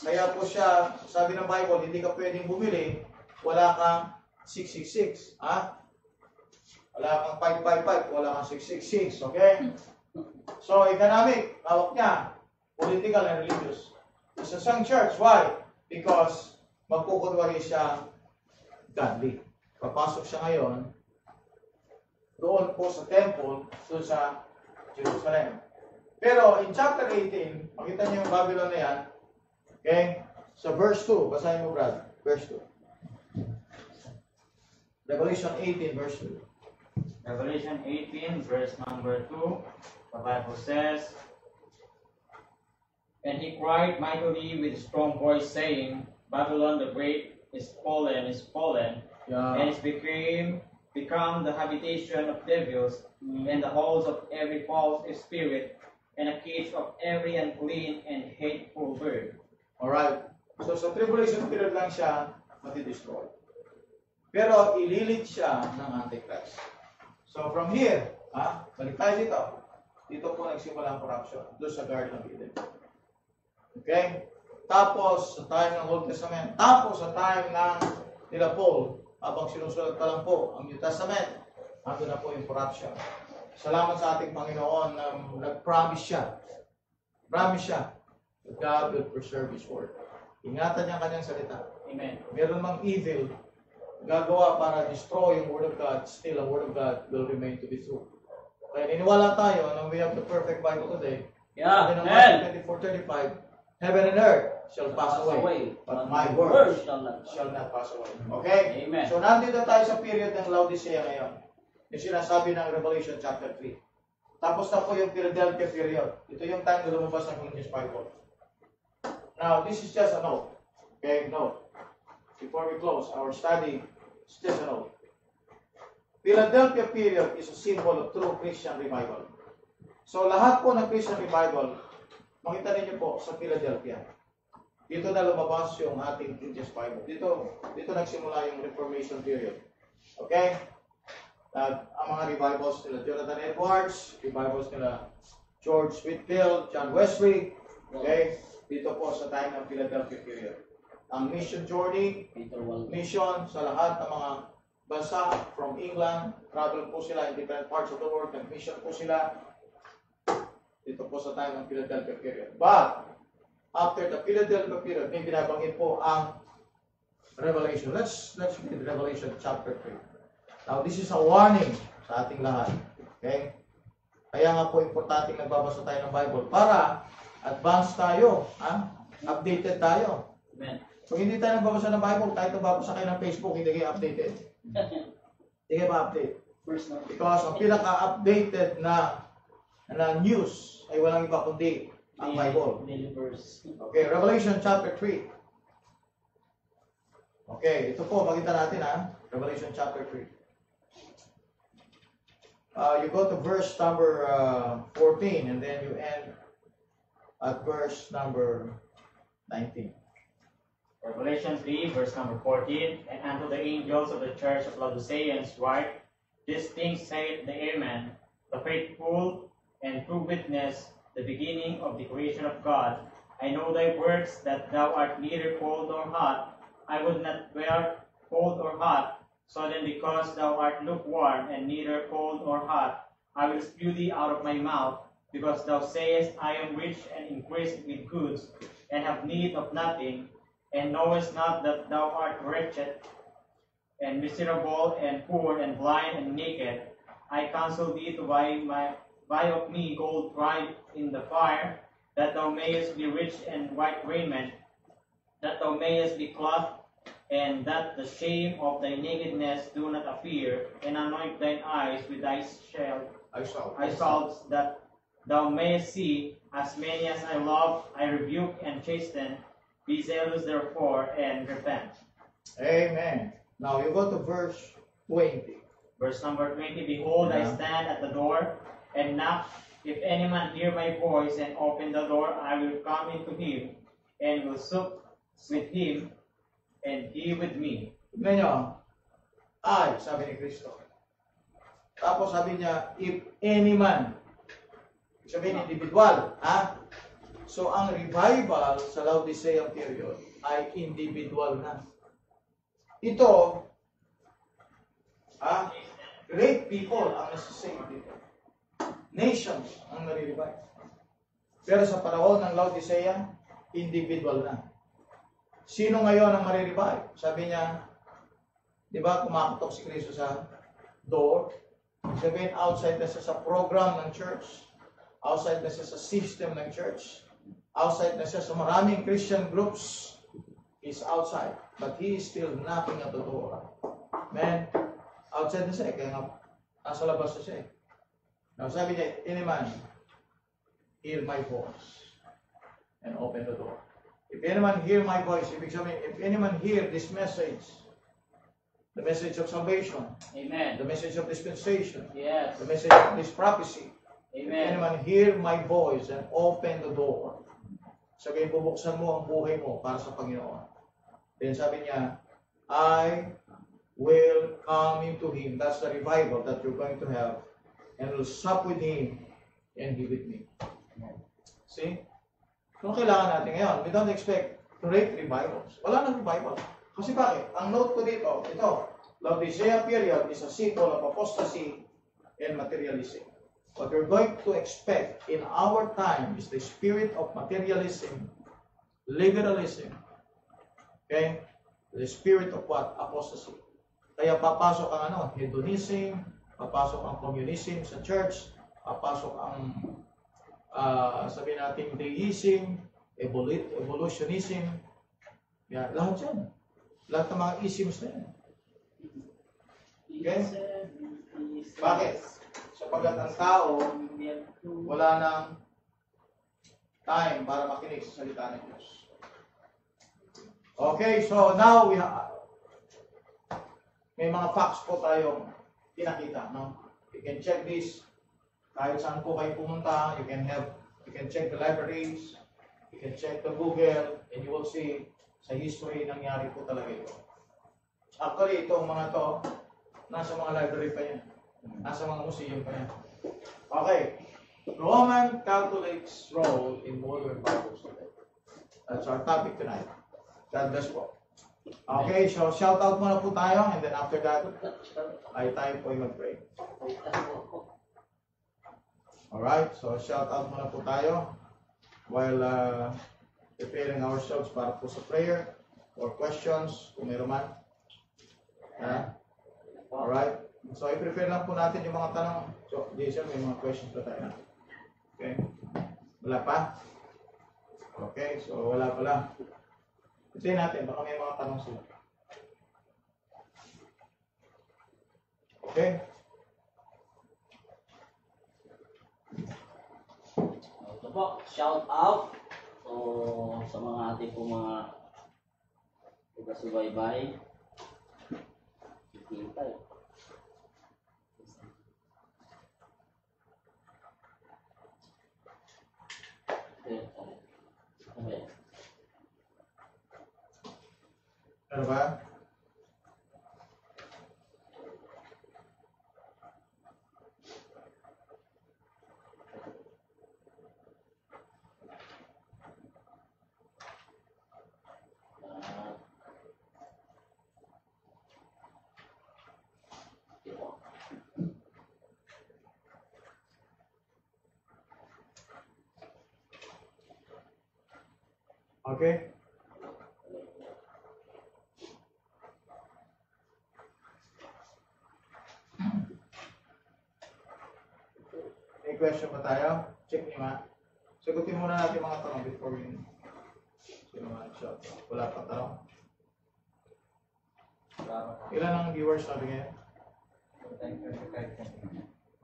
Kaya po siya, sabi ng Bible, hindi ka pwedeng bumili, wala kang 666. Wala kang 555, wala kang 666. Okay? So, economic, hawak niya. Political and religious. Sa isang church, why? Because magkukunwari siya godly. Papasok siya ngayon doon po sa temple, doon sa Jerusalem. Pero in chapter 18, makita niyo yung Babylon na yan. Okay? Sa verse 2, basahin mo Brad. Verse 2. Revelation 18, verse 2. Revelation 18, verse number 2, the Bible says, "And he cried mightily with a strong voice, saying, Babylon the great is fallen, and is become the habitation of devils, and the halls of every false spirit, and a cage of every unclean and hateful bird." Alright. So sa tribulation period lang siya mati-destroy. Pero ililit siya ng Antichrist. So from here, balik tayo dito. Dito po nagsimula ang corruption. Doon sa Garden of Eden. Okay? Tapos sa time ng Old Testament. Tapos sa time ng nila Paul, habang sinusulat pa lang po ang New Testament, ando na po yung corruption. Salamat sa ating Panginoon na nag-promise siya. Promise siya that God will preserve His word. Ingatan niya ang kanyang salita. Amen. Meron mang evil, gagawa para destroy yung word of God, still ang word of God will remain to be true. Kaya niniwala tayo na we have the perfect Bible today. Yeah. Sabi ng Matthew 24:35, heaven and earth shall pass away, but my word shall not pass away. Okay? Amen. So nandito tayo sa period ng Laodicea ngayon. Yung sinasabi ng Revelation chapter 3. Tapos na po yung Philadelphia period. Ito yung time na lumabas ang English Bible. Now, this is just a note. Okay, note. Before we close our study, it's just a note. Philadelphia period is a symbol of true Christian revival. So lahat po ng Christian revival, makita ninyo po sa Philadelphia. Dito na lumabas yung ating English Bible. Dito nagsimula yung Reformation period. Okay? Ang mga revivals nila Jonathan Edwards, revivals nila George Whitefield, John Wesley. Okay? Dito po sa time ng Philadelphia period. Ang mission journey, mission sa lahat ng mga bansa from England, travel po sila in different parts of the world, nag-mission po sila dito po sa time ng Philadelphia period. But, after the Philadelphia period, may binabanggit po ang Revelation. Let's read Revelation chapter 3. Now, this is a warning sa ating lahat. Okay? Kaya nga po importante nagbabasa tayo ng Bible para advance tayo, updated tayo. Amen. Kung hindi tayo nagbabasa ng Bible, tayo nagbabasa kayo ng Facebook, hindi kayo updated. Hindi kayo ma-update. Because ang pinaka-updated na news ay walang iba kundi ang Bible. Okay, Revelation chapter 3. Okay, ito po, makita natin Revelation chapter 3. You go to verse number 14 and then you end at verse number 19. Revelation 3, verse number 14, "And unto the angels of the church of Laodiceans write, These things saith the Amen, the faithful and true witness, the beginning of the creation of God. I know thy works, that thou art neither cold nor hot. I would not bear cold or hot. So then, because thou art lukewarm, and neither cold nor hot, I will spew thee out of my mouth. Because thou sayest, I am rich and increased with goods, and have need of nothing, and knowest not that thou art wretched, and miserable, and poor, and blind, and naked. I counsel thee to buy of me gold tried in the fire, that thou mayest be rich, and white raiment, that thou mayest be clothed, and that the shame of thy nakedness do not appear, and anoint thine eyes with thy salves, that thou mayest see. As many as I love, I rebuke and chasten. Be zealous therefore, and repent." Amen. Now you go to verse 20. Verse number 20, "Behold, I stand at the door and knock. If any man hear my voice and open the door, I will come into him, and will sup with him, and he with me." Tignan nyo, I, sabi ni Kristo. Tapos sabi niya, if any man. Sabihin individual. So ang revival sa Laodicea period ay individual na. Ito, great people ang nasasave dito. Nations ang nare-revive. Pero sa panahon ng Laodicea, individual na. Sino ngayon ang marirevive? Sabi niya, di ba kumakatok si Kristo sa door? Sabihin outside na sa program ng church, outside na siya sa system ng church, outside na siya sa maraming Christian groups, he's outside. But he is still knocking at the door. Man, outside na siya, kaya nga, nasa labas na siya. Now, sabi niya, any man, hear my voice and open the door. If anyone hear my voice, if anyone hear this message, the message of salvation, Amen. the message of dispensation, Yes. the message of this prophecy, if Amen. anyone hear my voice and open the door, sabihin, bubuksan mo ang buhay mo para sa Panginoon. Then sabi niya, I will come into him. That's the revival that you're going to have. And will sup with him and he with me. See? Kung kailangan natin ngayon, we don't expect great revivals. Wala nang revival. Kasi bakit? Ang note ko dito, ito, Laodicea period is a symbol of apostasy and materialism. What we're going to expect in our time is the spirit of materialism, liberalism, okay? The spirit of what? Apostasy. Kaya papasok ang hedonism, papasok ang communism sa church, papasok ang sabihin natin deism, evolutionism, yan, lahat yan. Lahat ng mga isms na yan. Okay? Bakit? Sapagkat ang tao, wala nang time para makinig sa salita ng Diyos. Okay, so now may mga facts po tayong pinakita, no? You can check this kahit saan po kayo pumunta. You can check the libraries, you can check the Google, and you will see sa history nangyari po talaga ito. Actually, itong mga to, nasa mga library pa yan. Nasa mga museum pa yan. Okay. Roman Catholics' role in modern Bible study. That's our topic tonight. God bless po. Okay, so shout out muna po tayo, and then after that, ay tayo po ay mag-pray. Alright, so shout out muna po tayo while preparing ourselves para po sa prayer or questions kung meron man. Alright, so i-prepare lang po natin yung mga tanong. So, Jason, may mga questions pa tayo. Okay, wala pa? Okay, so wala pala. Hintayin natin, baka may mga tanong sila. Okay? Ito po, shout out. So, sa mga ating po mga taga-subaybay. Kita eh. Okay. Ano ba? Okay? May question pa tayo? Check niyo nga. Sagutin muna natin mga tanong before we sino man shot. Wala pa tanong. Ilan ang viewers sabi ngayon?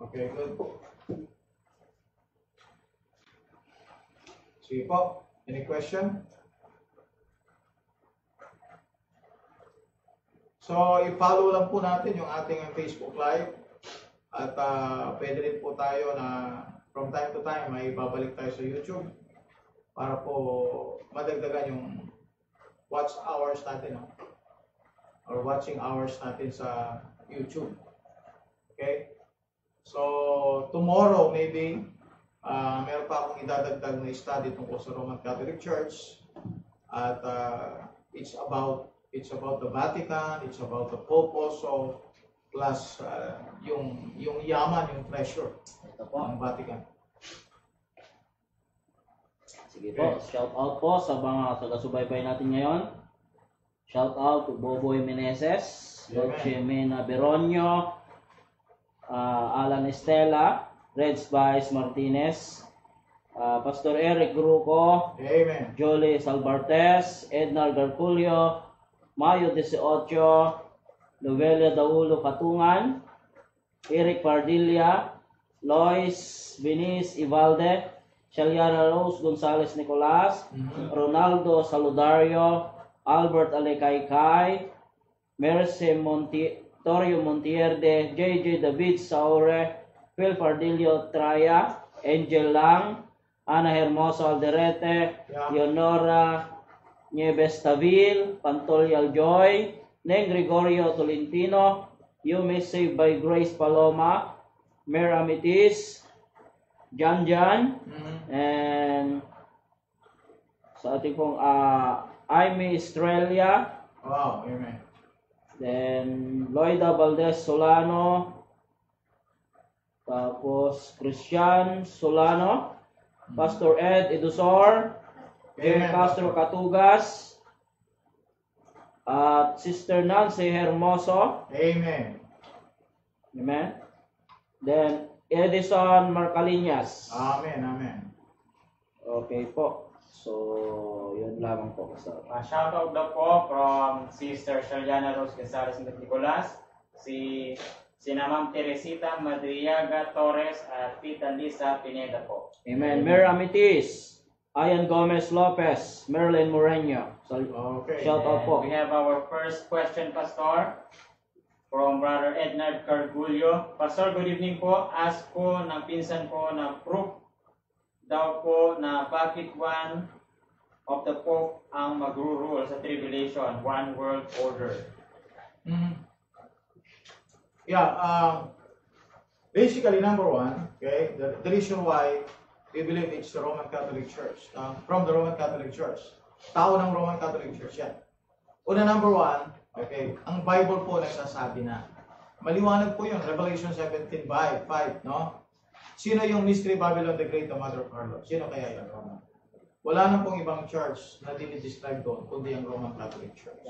Okay, good. Sige po. Any question? So, i-follow lang po natin yung ating Facebook Live. At pwede rin po tayo na from time to time may babalik tayo sa YouTube para po madagdagan yung watch hours natin, no? Or watching hours natin sa YouTube. Okay? So, tomorrow maybe meron pa akong idadagdag na study tungkol sa Roman Catholic Church. At it's about the Vatican, it's about the Pope also, plus yung yaman, yung treasure ng Vatican. Sige po, shout out po sa mga taga-subaybay natin ngayon. Shout out to Boboy Meneses, Jemena Beronio, Alan Estela, Reds Vice Martinez, Pastor Eric Gruco, Amen. Jolie Salbartes, Ednar Garculio, Mayo 18, Novelia Daulo Katungan, Eric Pardilla, Lois Viniz Ivalde, Shaliana Rose Gonzales Nicolas, Ronaldo Saludario, Albert Alekaykay, Merce Torio Montierde, JJ David Saure, Phil Pardillo Traya, Angel Lang, Ana Hermoso Alderete, Leonora Nieves Tavil, Pantolyal Joy, Neng Gregorio Tolentino, You May Save by Grace Paloma, Mer Amitis, Jan, and sa ating pong Aimee Estrella, Wow, amen. then Loida Valdez Solano, tapos Christian Solano, Pastor Ed Edusor, Jerry Castro Catugas, at Sister Nancy Hermoso. Amen. Amen. Then Edison Marcalinas. Amen, amen. Okay po. So, yun lamang po. Shout out daw po from Sister Shaliana Rose Gonzales Nicolas, si Ma'am Teresita Madriaga Torres at Tita Lisa Pineda po. Amen. Mer Amitis, Ian Gomez Lopez, Merlin Moreno. So, Okay. shout out po. We have our first question, Pastor, from Brother Ednard Cargulio. Pastor, good evening po. Ask po ng pinsan ko na proof daw po na bakit one of the Pope ang magro-rule sa tribulation, one world order. Yeah, basically, number one, okay, the reason why we believe it's the Roman Catholic Church, from the Roman Catholic Church, tao ng Roman Catholic Church yan. Una, number one, okay, ang Bible po nagsasabi na, maliwanag po yun, Revelation 17:5, no? Sino yung Mystery Babylon the Great, the Mother of Harlot? Sino kaya yung Roman? Wala na pong ibang church na dinidescribe doon, kundi ang Roman Catholic Church.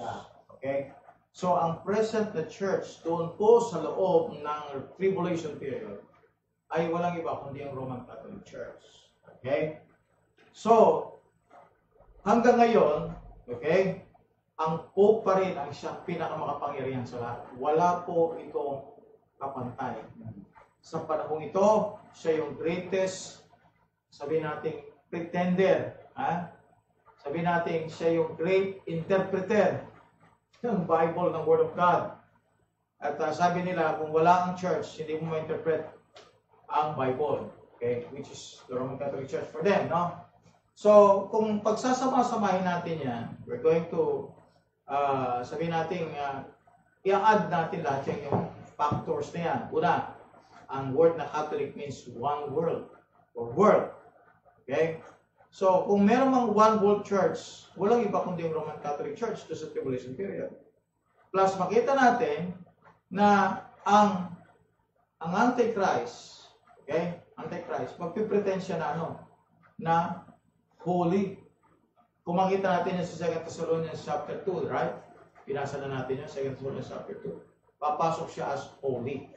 Okay? So, ang present na church doon po sa loob ng tribulation period ay walang iba kundi ang Roman Catholic Church. Okay? So, hanggang ngayon, okay, ang Pope pa rin ang siyang pinakamakapangyarihan sa lahat. Wala po itong kapantay. Sa panahong ito, siya yung greatest, sabihin natin, pretender. Sabihin natin, siya yung great interpreter ng Bible, ng Word of God. At sabi nila, kung wala ang church, hindi mo ma-interpret ang Bible. Okay? Which is the Roman Catholic Church for them, no? So, kung pagsasama-samahin natin yan, we're going to, sabihin natin, i-add natin lahat yung factors na yan. Una, ang word na Catholic means one world, or world. Okay? So, kung meron mang one world church, walang iba kundi yung Roman Catholic Church to sa tribulation period. Plus, makita natin na ang Antichrist, okay? Antichrist, magpipretend siya na na holy. Kung makita natin yan sa 2 Thessalonians chapter 2, right? Pinasa na natin yan, 2 Thessalonians chapter 2. Papasok siya as holy.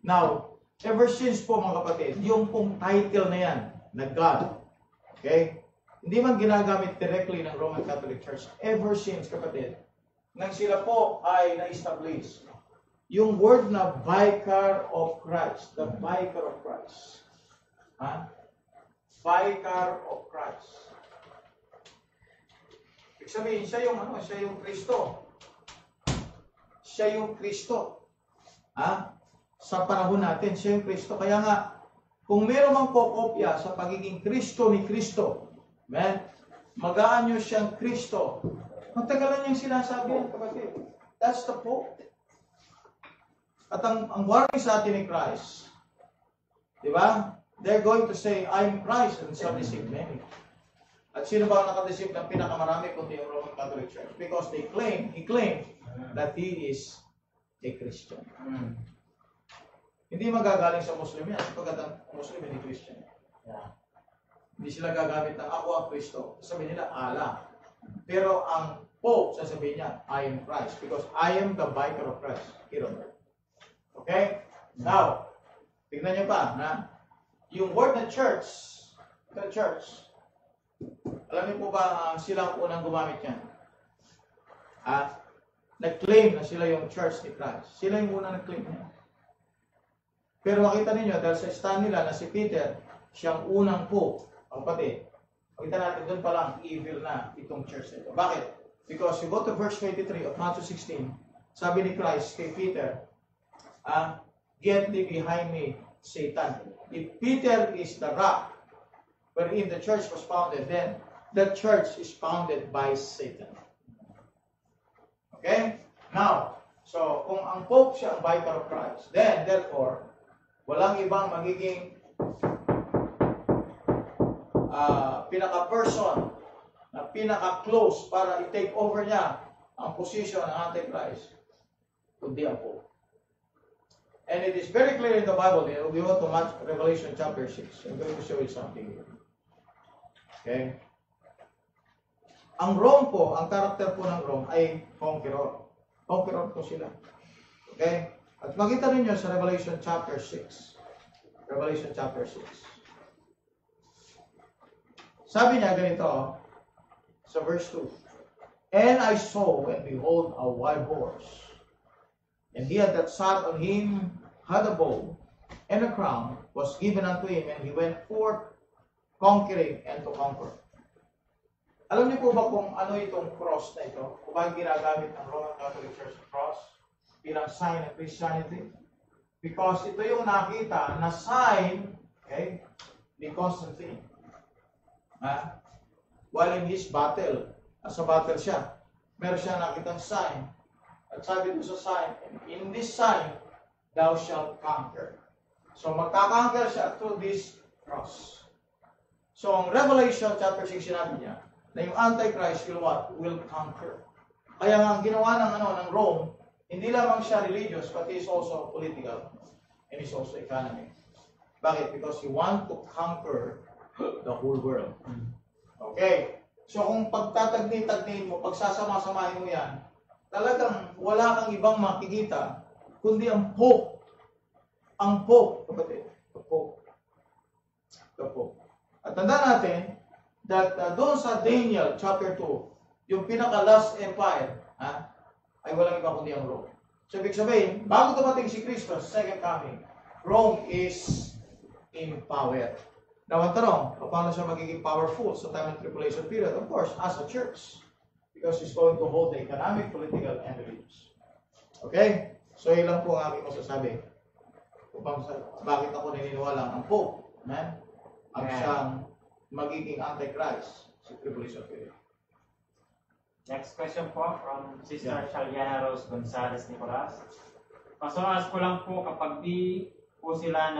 Now, ever since po mga kapatid, yung pong title na yan, na God, okay? Hindi man ginagamit directly ng Roman Catholic Church. Ever since, kapatid, nang sila po ay na-establish, yung word na Vicar of Christ, the Vicar of Christ. Vicar of Christ. Ibig sabihin, siya yung Kristo. Siya yung Kristo. Sa panahon natin, siya yung Kristo. Kaya nga, kung meron mang kokopya sa pagiging Kristo ni Kristo, magaan nyo siyang Kristo. Matagalan niyang sinasabi yan, kapatid. That's the Pope. At ang warning sa atin ni Christ, di ba? They're going to say, I'm Christ, and shall deceive many. At sino ba ang nakadeceive ng pinakamarami kundi yung Roman Catholic Church? Because he claimed that he is a Christian. Hindi magagaling sa Muslim yan, sapagkat ang Muslim hindi Christian. Hindi sila gagamit ng ako ang Kristo. Sabihin nila, Allah. Pero ang Pope, sasabihin niya, I am Christ. Because I am the Vicar of Christ here on earth. Okay? Now, tignan niyo pa, na yung word na church, The church. Alam niyo po ba, sila ang unang gumamit yan? Nag-claim na sila yung church ni Christ. Sila yung unang nag-claim niya. Pero makita ninyo, dahil sa stand nila na si Peter, siyang unang po, ang kapatid. Makita natin doon pa lang, evil na itong church na ito. Bakit? Because you go to verse 23 of Matthew 16, sabi ni Christ kay Peter, get thee behind me, Satan. If Peter is the rock wherein the church was founded, then the church is founded by Satan. Okay? Now, so kung ang Pope siya ang vicar of Christ, then therefore, walang ibang magiging pinaka-person na pinaka-close para i-take over niya ang position ng Antichrist, kundi ang Pope. And it is very clear in the Bible. We go to Revelation chapter 6. I'm going to show you something here. Okay? Ang Rome po, ang karakter po ng Rome ay conqueror. Conqueror po sila. Okay? At makita ninyo sa Revelation chapter 6. Revelation chapter 6. Sabi niya ganito, sa verse 2. And I saw, and behold, a wild horse. And he that sat on him had a bow, and a crown was given unto him, and he went forth conquering and to conquer. Alam niyo po ba kung ano itong cross na ito? Kung bakit ginagamit ng Roman Catholic Church cross bilang sign of Christianity? Because ito yung nakita na sign, okay, ni Constantine. While in his battle, sa battle siya, meron siya nakitang sign. At sabi doon sa sign, in this sign, thou shalt conquer. So magkakonquer siya through this cross. So ang Revelation chapter 6 sinabi niya, na yung Antichrist will what? Will conquer. Kaya nga ang ginawa ng Rome, hindi lamang siya religious, but he is also political, and he is also economic. Bakit? Because he want to conquer the whole world. Okay? So kung pagtatagni-tagniin mo, pagsasama-samahin mo yan, talagang wala kang ibang makikita, kundi ang Pope. Ang Pope, kapatid. The Pope. The Pope. At tandaan natin, that doon sa Daniel chapter 2, yung pinaka-last empire, ay walang iba kundi ang Rome. So ibig sabihin, bago dumating si Kristo sa second coming, Rome is in power. Now, ang tanong, paano siya magiging powerful sa time of tribulation period? Of course, as a church. Because it's going to hold the economic, political, and religious. Okay? So, yun lang po ang aking masasabi. Bakit ako naniniwala ang Pope, ang siyang magiging Antichrist sa tribulation period. Next question po from Sister Shaliana Rose Gonzalez Nicolas. Pasongas ko lang po kapag di po sila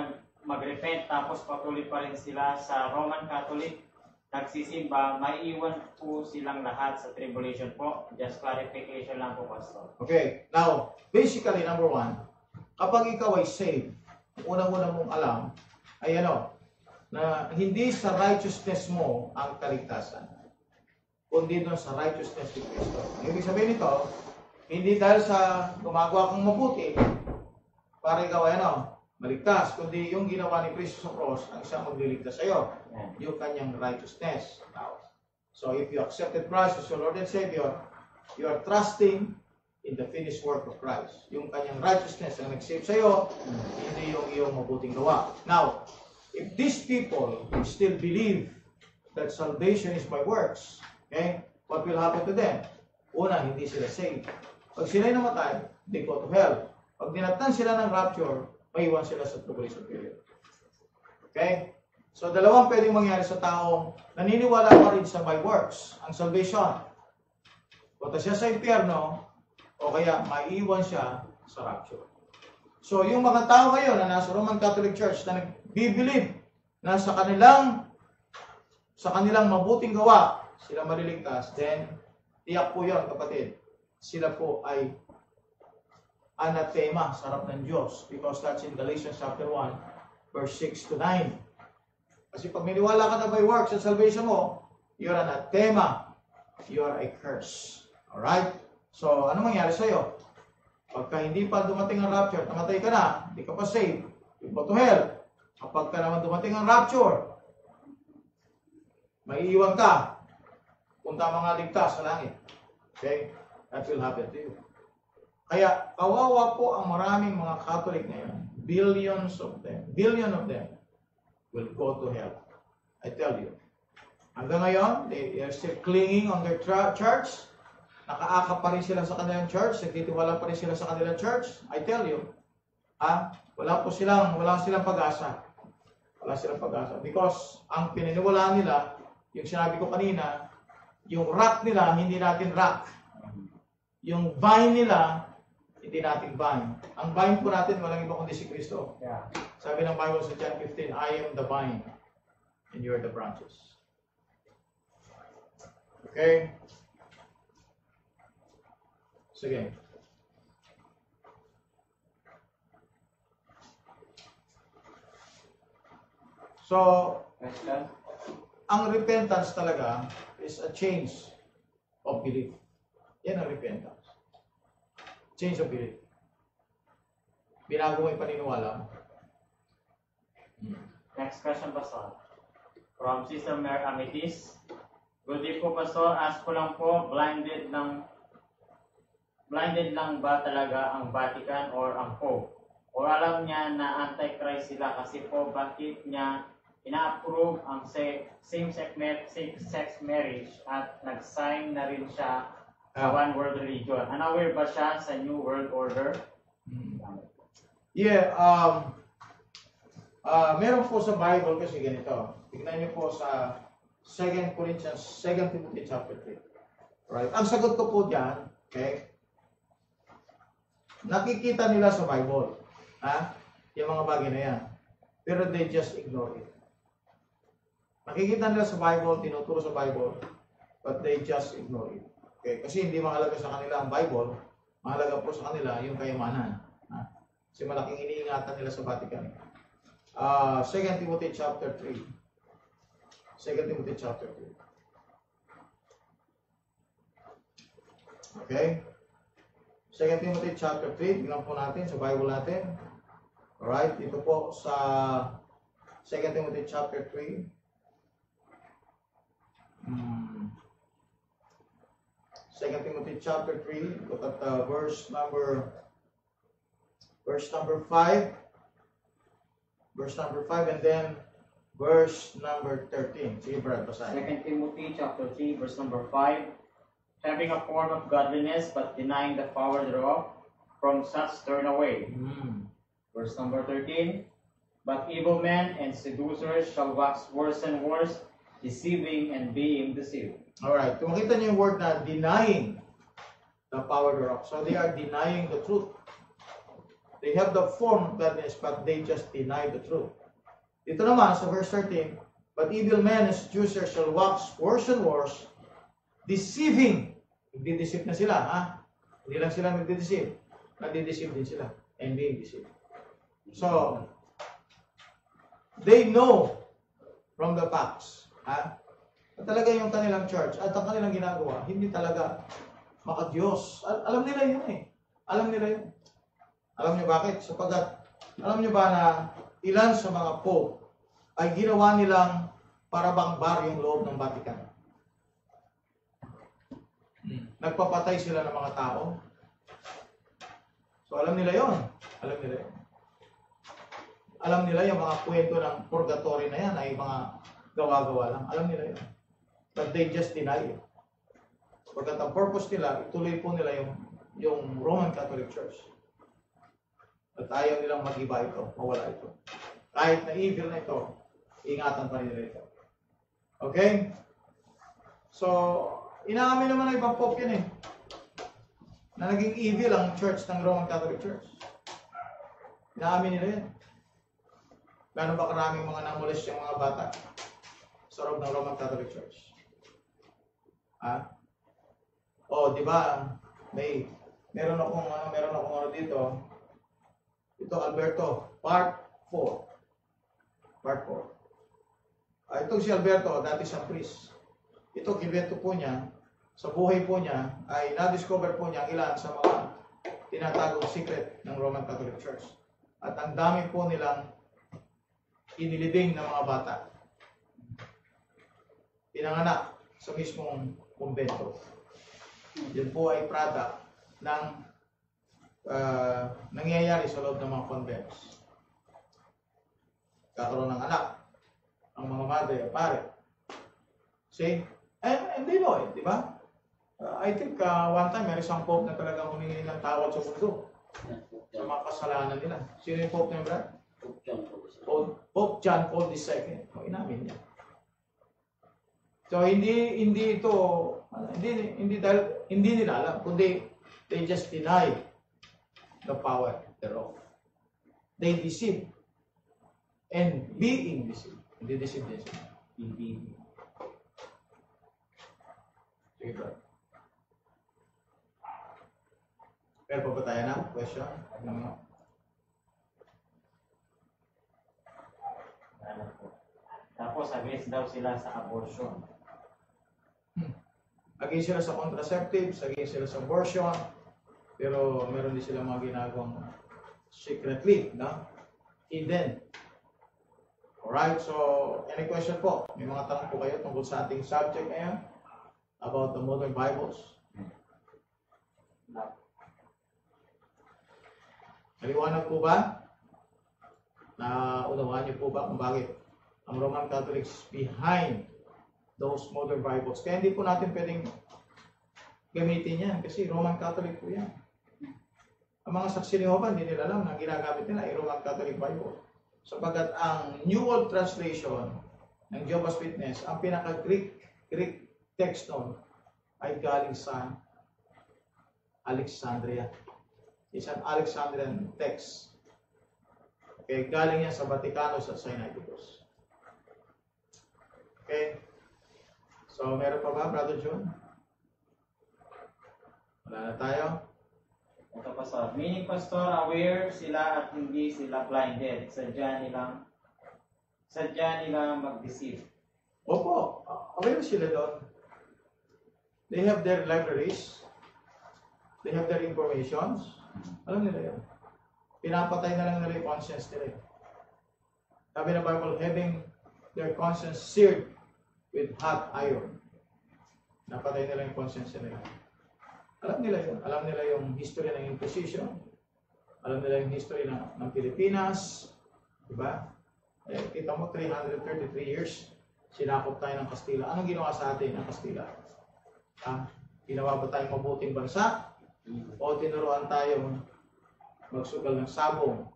mag-repent tapos patuloy pa rin sila sa Roman Catholic nagsisimba, maiiwan po silang lahat sa tribulation po. Just clarification lang po, Pastor. Okay. Now, basically, number one, kapag ikaw ay saved, unang-unang mong alam ay na hindi sa righteousness mo ang kaligtasan, kundi doon sa righteousness ni Kristo. Ibig sabihin nito, hindi dahil sa gumagawa kang mabuti para ikaw ay maligtas, kundi yung ginawa ni Kristo sa cross ang siyang magliligtas sa iyo, yung kanyang righteousness. Now, so if you accepted Christ as your Lord and Savior, you are trusting in the finished work of Christ. Yung kanyang righteousness ang nag-save sa iyo, hindi yung iyong mabuting gawa. Now, if these people still believe that salvation is by works, okay, what will happen to them? Una, hindi sila saved. Pag sila'y namatay, they go to hell. Pag dinatan sila ng rapture, maiwan sila sa tribulation period. Okay? So, dalawang pwedeng mangyari sa taong naniniwala pa rin sa by works, ang salvation. Punta siya sa impyerno, o kaya maiiwan siya sa rapture. So, yung mga tao ngayon na nasa Roman Catholic Church na nagbibilib na sa kanilang mabuting gawa, sila maliligtas, then, tiyak po yun, kapatid. Sila po ay anathema sa harap ng Diyos, because that's in Galatians chapter 1 verse 6 to 9. Kasi pag miniwala ka na by works sa salvation mo, you're anathema, you are a curse. Alright? So, ano mangyari sa'yo? Pagka hindi pa dumating ang rapture, namatay ka na, hindi ka pa saved, you go to hell. Kapag ka naman dumating ang rapture, Maiiwan ka. Punta mga ligtas sa langit. Okay? That will happen to you. Kaya, kawawa po ang maraming mga Catholic ngayon. Billion of them will go to hell. I tell you. Hanggang ngayon, they are still clinging on their church. Nakaakap pa rin sila sa kanilang church. Nagtitiwala pa rin sila sa kanilang church. I tell you. Wala silang pag-asa. Wala silang pag-asa. Because ang pininiwalaan nila, yung sinabi ko kanina, yung rock nila, hindi natin rock. Yung vine nila, hindi natin vine. Ang vine po natin, walang iba kundi si Kristo. Yeah. Sabi ng Bible sa John 15, I am the vine, and you are the branches. Okay? Sige. So, Question? ang repentance talaga is a change of belief. Yan ang repentance. Change of belief. Binago mo yung paniniwala mo. Next question, Pastor. From Sister Mary Amitis. Good day po, Pastor. Ask ko lang po, blinded lang ba talaga ang Vatican or ang Pope? O alam niya na anti-Christ sila kasi po bakit niya ina-approve ang same-sex marriage at nag-sign na rin siya sa One World Religion? Unaware ba siya sa New World Order? Yeah, meron po sa Bible kasi ganito. Tignan niyo po sa 2 Timothy chapter 3. Right? Ang sagot ko po diyan, okay? Nakikita nila sa Bible, yung mga bagay na yan. Pero they just ignore it. Nakikita nila sa Bible, tinuturo sa Bible, but they just ignore it. Okay? Kasi hindi mahalaga sa kanila ang Bible, mahalaga po sa kanila yung kayamanan. Kasi malaking iniingatan nila sa Vatican. 2 Timothy chapter 3. 2 Timothy chapter 3. Okay? 2 Timothy chapter 3. Tingnan po natin sa Bible natin. Alright? Ito po sa 2 Timothy chapter 3. 2 Timothy chapter 3. Look at verse number 5. Verse number 5 and then verse number 13. Sige, Brad, basahin. 2 Timothy chapter 3, verse number 5. Having a form of godliness, but denying the power thereof, from such turn away. Verse number 13. But evil men and seducers shall wax worse and worse, deceiving and being deceived. Alright, kung makita niyo yung word na denying the power thereof. So they are denying the truth. They have the form of godliness, but they just deny the truth. Dito naman sa verse 13, but evil men and seducers shall wax worse and worse, deceiving. Nagdi-deceive na sila, Hindi lang sila nagdi-deceive. Nagdi-deceive din sila. And being deceived. So, they know from the facts, at talaga yung kanilang church at ang kanilang ginagawa, hindi talaga maka-Diyos. Alam nila yun Alam nila yun. Alam niyo bakit? Sapagkat, alam niyo ba na ilan sa mga pope ay ginawa nilang para bangbar yung loob ng Vatican? Nagpapatay sila ng mga tao. So alam nila yon. Alam nila yun. Alam nila yung mga kwento ng purgatory na yan ay mga gawa-gawa lang. Alam nila yun. But they just deny it. Sapagkat ang purpose nila, ituloy po nila yung Roman Catholic Church. At ayaw nilang mag-iba ito, mawala ito. Kahit na evil na ito, ingatan pa nila ito. Okay? So, inaamin naman ng ibang pope yan na naging evil ang church ng Roman Catholic Church. Inaamin nila yan. Gano'n ba karaming mga namulis yung mga bata sa loob ng Roman Catholic Church? Di ba? Meron akong ano dito. Ito, Alberto, part 4. Part 4. Ito si Alberto, dati siyang priest. Ito, kikwento po niya, sa buhay po niya, ay na-discover po niya ilan sa mga tinatagong secret ng Roman Catholic Church. At ang dami po nilang inilibing ng mga bata. pinanganak sa mismong kumbento. Yan po ay product ng nangyayari sa loob ng mga convents. Kakaroon ng anak, ang mga madre, pare. See? And they know it, di ba? I think one time, may isang pope na talagang humingi ng tawad sa mundo sa mga kasalanan nila. Sino yung pope na yun, Brad? Pope John Paul II. O, inamin niya. So, hindi nila alam, kundi they just deny the power thereof. They deceive. And being deceived. Hindi deceive din sila. Being. Sige, Brad. Pero pa ba tayo na? Question? Tapos, against daw sila sa abortion. Against sila sa contraceptives, against sila sa abortion, pero meron din sila mga ginagawang secretly, no? Hidden. Alright, so any question po? May mga tanong po kayo tungkol sa ating subject ngayon about the modern Bibles? Naliwanag po ba? Unawaan niyo po ba kung bakit ang Roman Catholics behind those modern Bibles? Kaya hindi po natin pwedeng gamitin yan kasi Roman Catholic po yan. Ang mga saksi ni Jehovah, hindi nila alam na ginagamit nila ay Roman Catholic Bible. Sapagat ang New World Translation ng Jehovah's Witness, ang pinaka-Greek text nun ay galing sa Alexandria. It's an Alexandrian text. Okay, galing yan sa Vaticano sa Sinaiticus. Okay? So, meron pa ba, Brother John? Wala na tayo? Ito, Pastor. Meaning, Pastor, aware sila at hindi sila blinded. Sadya nilang mag-deceive. Opo, aware sila doon. They have their libraries. They have their informations. Alam nila yun. Pinapatay na lang nila yung conscience nila. Sabi ng Bible, having their conscience seared with hot iron. Napatay nila yung conscience nila. Alam nila yun. Alam nila yung history ng Inquisition. Alam nila yung history ng Pilipinas. Diba? Kita mo, 333 years, sinakop tayo ng Kastila. Anong ginawa sa atin ng Kastila? Ginawa ba tayong mabuting bansa? O tinuruan tayong magsugal ng sabong,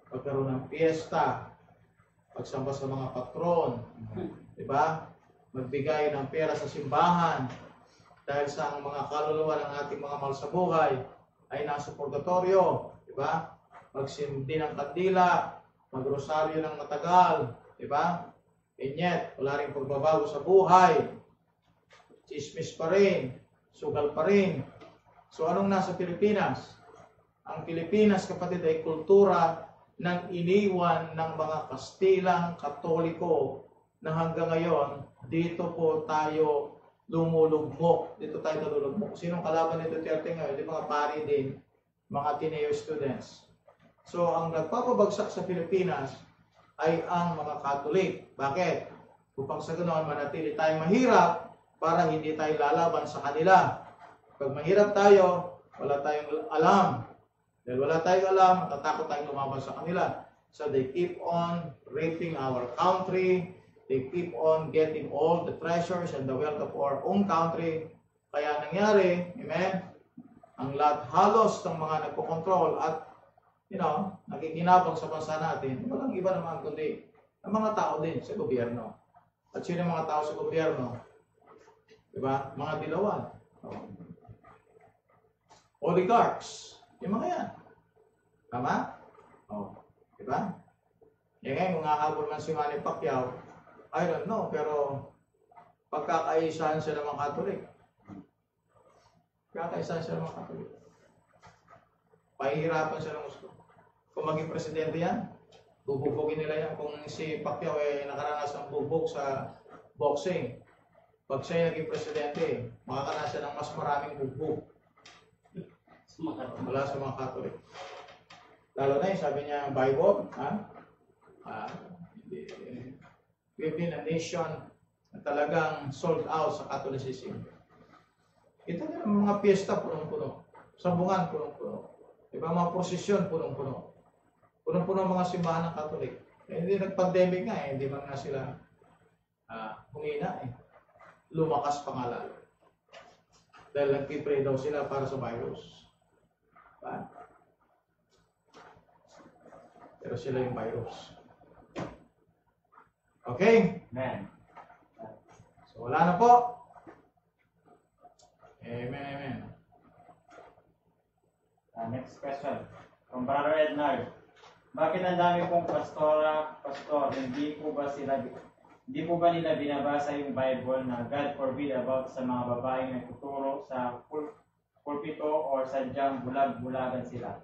pagkaroon ng piyesta, pagsamba sa mga patron, diba? Magbigay ng pera sa simbahan, dahil sa mga kaluluwa ng ating mga mahal sa buhay ay nasa purgatorio, diba? Magsindi ng kandila, magrosaryo ng matagal, diba? And yet, wala rin pagbabago sa buhay, chismis pa rin, sugal pa rin. So anong nasa Pilipinas? Ang Pilipinas, kapatid, ay kultura ng iniwan ng mga Kastilang Katoliko na hanggang ngayon, dito po tayo lumulugmok. Dito tayo lumulugmok. Sinong kalaban ni Duterte ngayon? Di mga pari din, mga Ateneo students. So ang nagpapabagsak sa Pilipinas ay ang mga Katolik. Bakit? Upang sa ganoon, manatili tayong mahirap para hindi tayo lalaban sa kanila. Pag mahirap tayo, wala tayong alam. Dahil wala tayong alam, matatakot tayong lumaban sa kanila. So they keep on raping our country. They keep on getting all the treasures and the wealth of our own country. Kaya nangyari, amen, ang lahat halos ng mga nagpokontrol at, nakikinabang sa bansa natin, walang iba naman kundi ang mga tao din sa gobyerno. At sino ang mga tao sa gobyerno? Diba? Mga dilawan. Oligarchs. Yung mga yan. Tama? Diba? Yan ngayon, kung hahabol man si Manny Pacquiao, I don't know, pero pagkakaisahan siya ng mga Katolik. Pagkakaisahan siya ng mga Katolik. Pahihirapan siya ng gusto. Kung maging presidente yan, bubugin nila yan. Kung si Pacquiao ay nakaranas ng bubog sa boxing, pag siya naging presidente, makakana siya ng mas maraming bubog. Wala sa mga Katolik. Lalo na yung sabi niya, Bible, we've been a nation na talagang sold out sa Catholicism. Ito din ang mga piyesta punong-puno. Sabungan punong-puno. Diba, mga prosesyon punong-puno. Punong-puno ang mga simbahan ng Catholic. Hindi nag-pandemic nga hindi man nga sila humina lumakas pa nga lalo. Dahil nag-pray daw sila para sa virus. Diba? Pero sila yung virus. Okay? Amen. So wala na po. Amen, amen. Next question. From Brother Ednard. Bakit ang dami pong pastor, hindi po ba nila binabasa yung Bible na God forbid about sa mga babaeng nagtuturo sa pulpito or sadyang bulag-bulagan sila?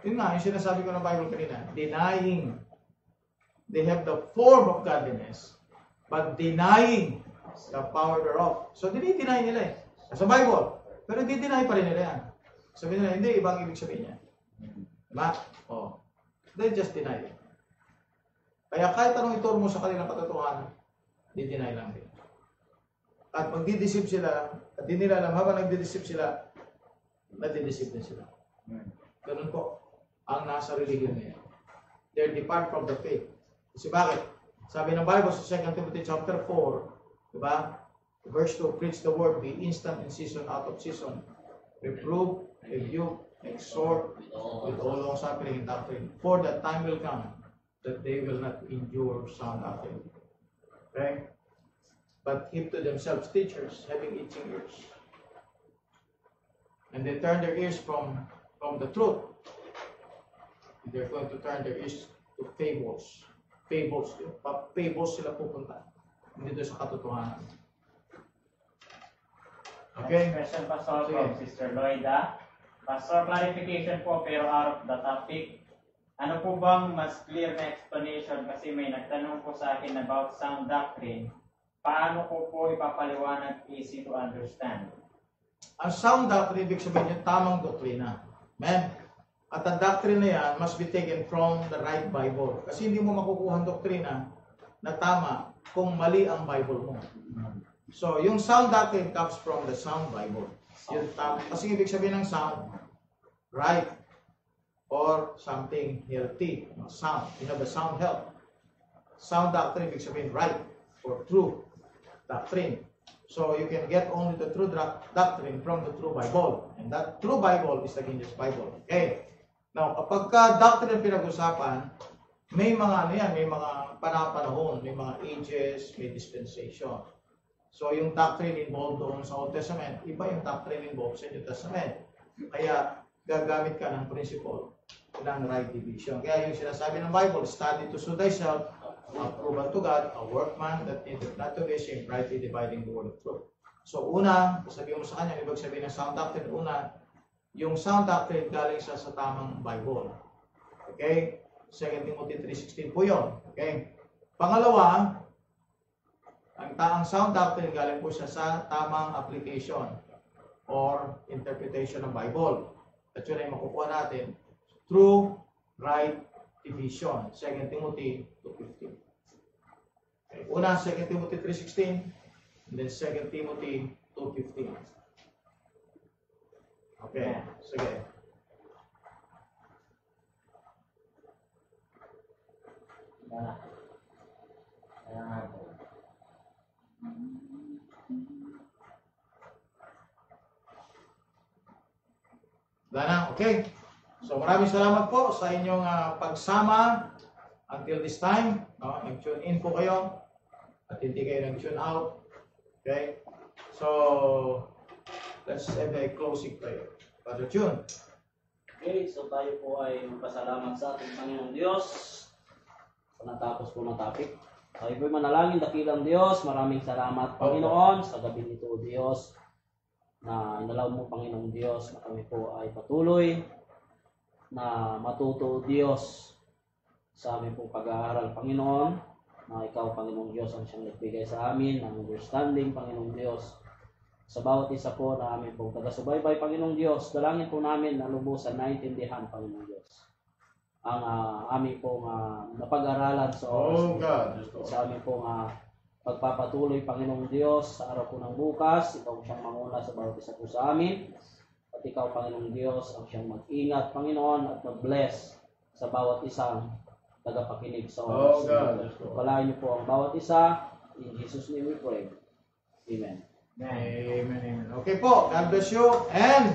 Yun nga, yung sinasabi ko ng Bible kanina, denying. They have the form of godliness, but denying the power thereof. So, dinideny nila sa Bible. Pero hindi-deny pa rin nila yan. Sabihin nila, hindi, ibang ibig sabihin niya. Diba? Oh. They just deny it. Kaya kahit anong ituro mo sa kanilang katotohanan, di-deny lang din. At magdideceive sila, at di nila alam, habang nagdideceive sila, nadideceive din sila. Ganun po ang nasa religion niya. They depart from the faith. Kasi bakit? Sabi ng Bible sa 2 Timothy chapter 4, diba? Verse 2, preach the word, be instant in season, out of season. Reprove, rebuke, exhort with all long suffering and doctrine. For that time will come that they will not endure sound doctrine. Okay? But heap to themselves teachers having itching ears. And they turn their ears from the truth. They're going to turn their ears to fables. Fables sila pupunta. Hindi doon sa katotohanan. Okay? Next question, Pastor, from Sister Loida. Pastor, clarification po pero out of the topic. Ano po bang mas clear na explanation kasi may nagtanong po sa akin about sound doctrine. Paano ko po ipapaliwanag easy to understand? Ang sound doctrine, ibig sabihin yung tamang doktrina. Amen? At ang doctrine na yan must be taken from the right Bible. Kasi hindi mo makukuha ang doktrina na tama kung mali ang Bible mo. So, yung sound doctrine comes from the sound Bible. Yung tama. Kasi ibig sabihin ng sound, right, or something healthy. Sound. You have the sound health. Sound doctrine, ibig sabihin right, or true doctrine. So, you can get only the true doctrine from the true Bible. And that true Bible is the King James Bible. Okay. Now, kapag doctrine pinag-usapan, may mga may mga panahon, may mga ages, may dispensation. So, yung doctrine involved doon sa Old Testament, iba yung doctrine involved sa New Testament. Kaya, gagamit ka ng principle ng right division. Kaya yung sinasabi ng Bible, study to show thyself, approve unto God, a workman that needeth not to be ashamed, rightly dividing the word of truth. So, una, sabihin mo sa kanya, ibig sabihin ng sound doctrine, una, yung sound doctrine galing sa tamang Bible. Okay? 2 Timothy 3:16 po yun. Okay? Pangalawa, ang sound doctrine galing po siya sa tamang application or interpretation ng Bible. At yun ay makukuha natin through right division. 2 Timothy 2:15. Okay. Una, 2 Timothy 3:16 and then 2 Timothy 2:15. Okay, sige. Dana, okay. So maraming salamat po sa inyong pagsama until this time. No? Nag-tune in po kayo at hindi kayo nag-tune out. Okay. So let's have a closing prayer. Father June. Okay, so tayo po ay magpasalamat sa ating Panginoong Diyos sa natapos po ng topic. Tayo po ay manalangin, dakilang Diyos. Maraming salamat, Panginoon, sa gabi nito, Diyos, na inalaw mo, Panginoong Diyos, na kami po ay patuloy na matuto, Diyos, sa aming pong pag-aaral, Panginoon, na ikaw, Panginoong Diyos, ang siyang nagbigay sa amin ng understanding, Panginoong Diyos, sa bawat isa po na aming pong taga-subaybay, Panginoong Diyos. Dalangin po namin na lubusan naintindihan, Panginoong Diyos, ang aming pong napag-aralan sa oras, sa aming pong Pagpapatuloy, Panginoong Diyos, sa araw po ng bukas, ikaw siyang manguna sa bawat isa po sa amin. At ikaw, Panginoong Diyos, ang siyang mag-ingat, Panginoon, at mag-bless sa bawat isang tagapakinig sa oras. Palain niyo po ang bawat isa. In Jesus' name we pray. Amen. Amen. Okay po. God bless you. And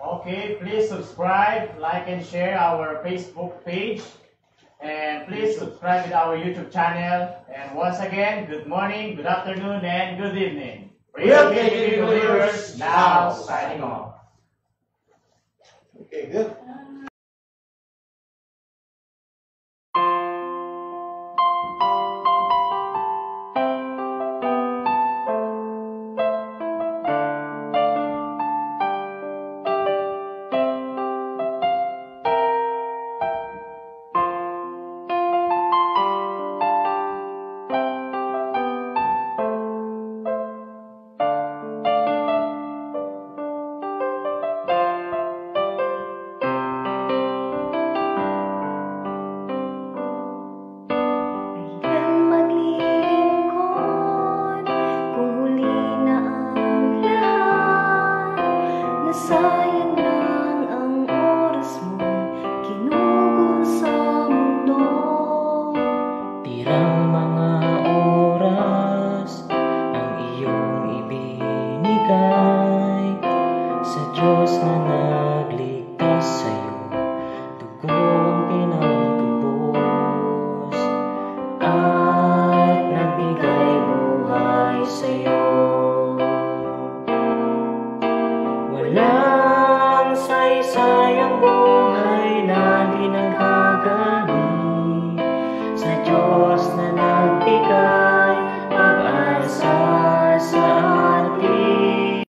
Okay, please subscribe, like, and share our Facebook page. And please subscribe with our YouTube channel. And once again, good morning, good afternoon, and good evening. Real Believers now signing off. okay, good.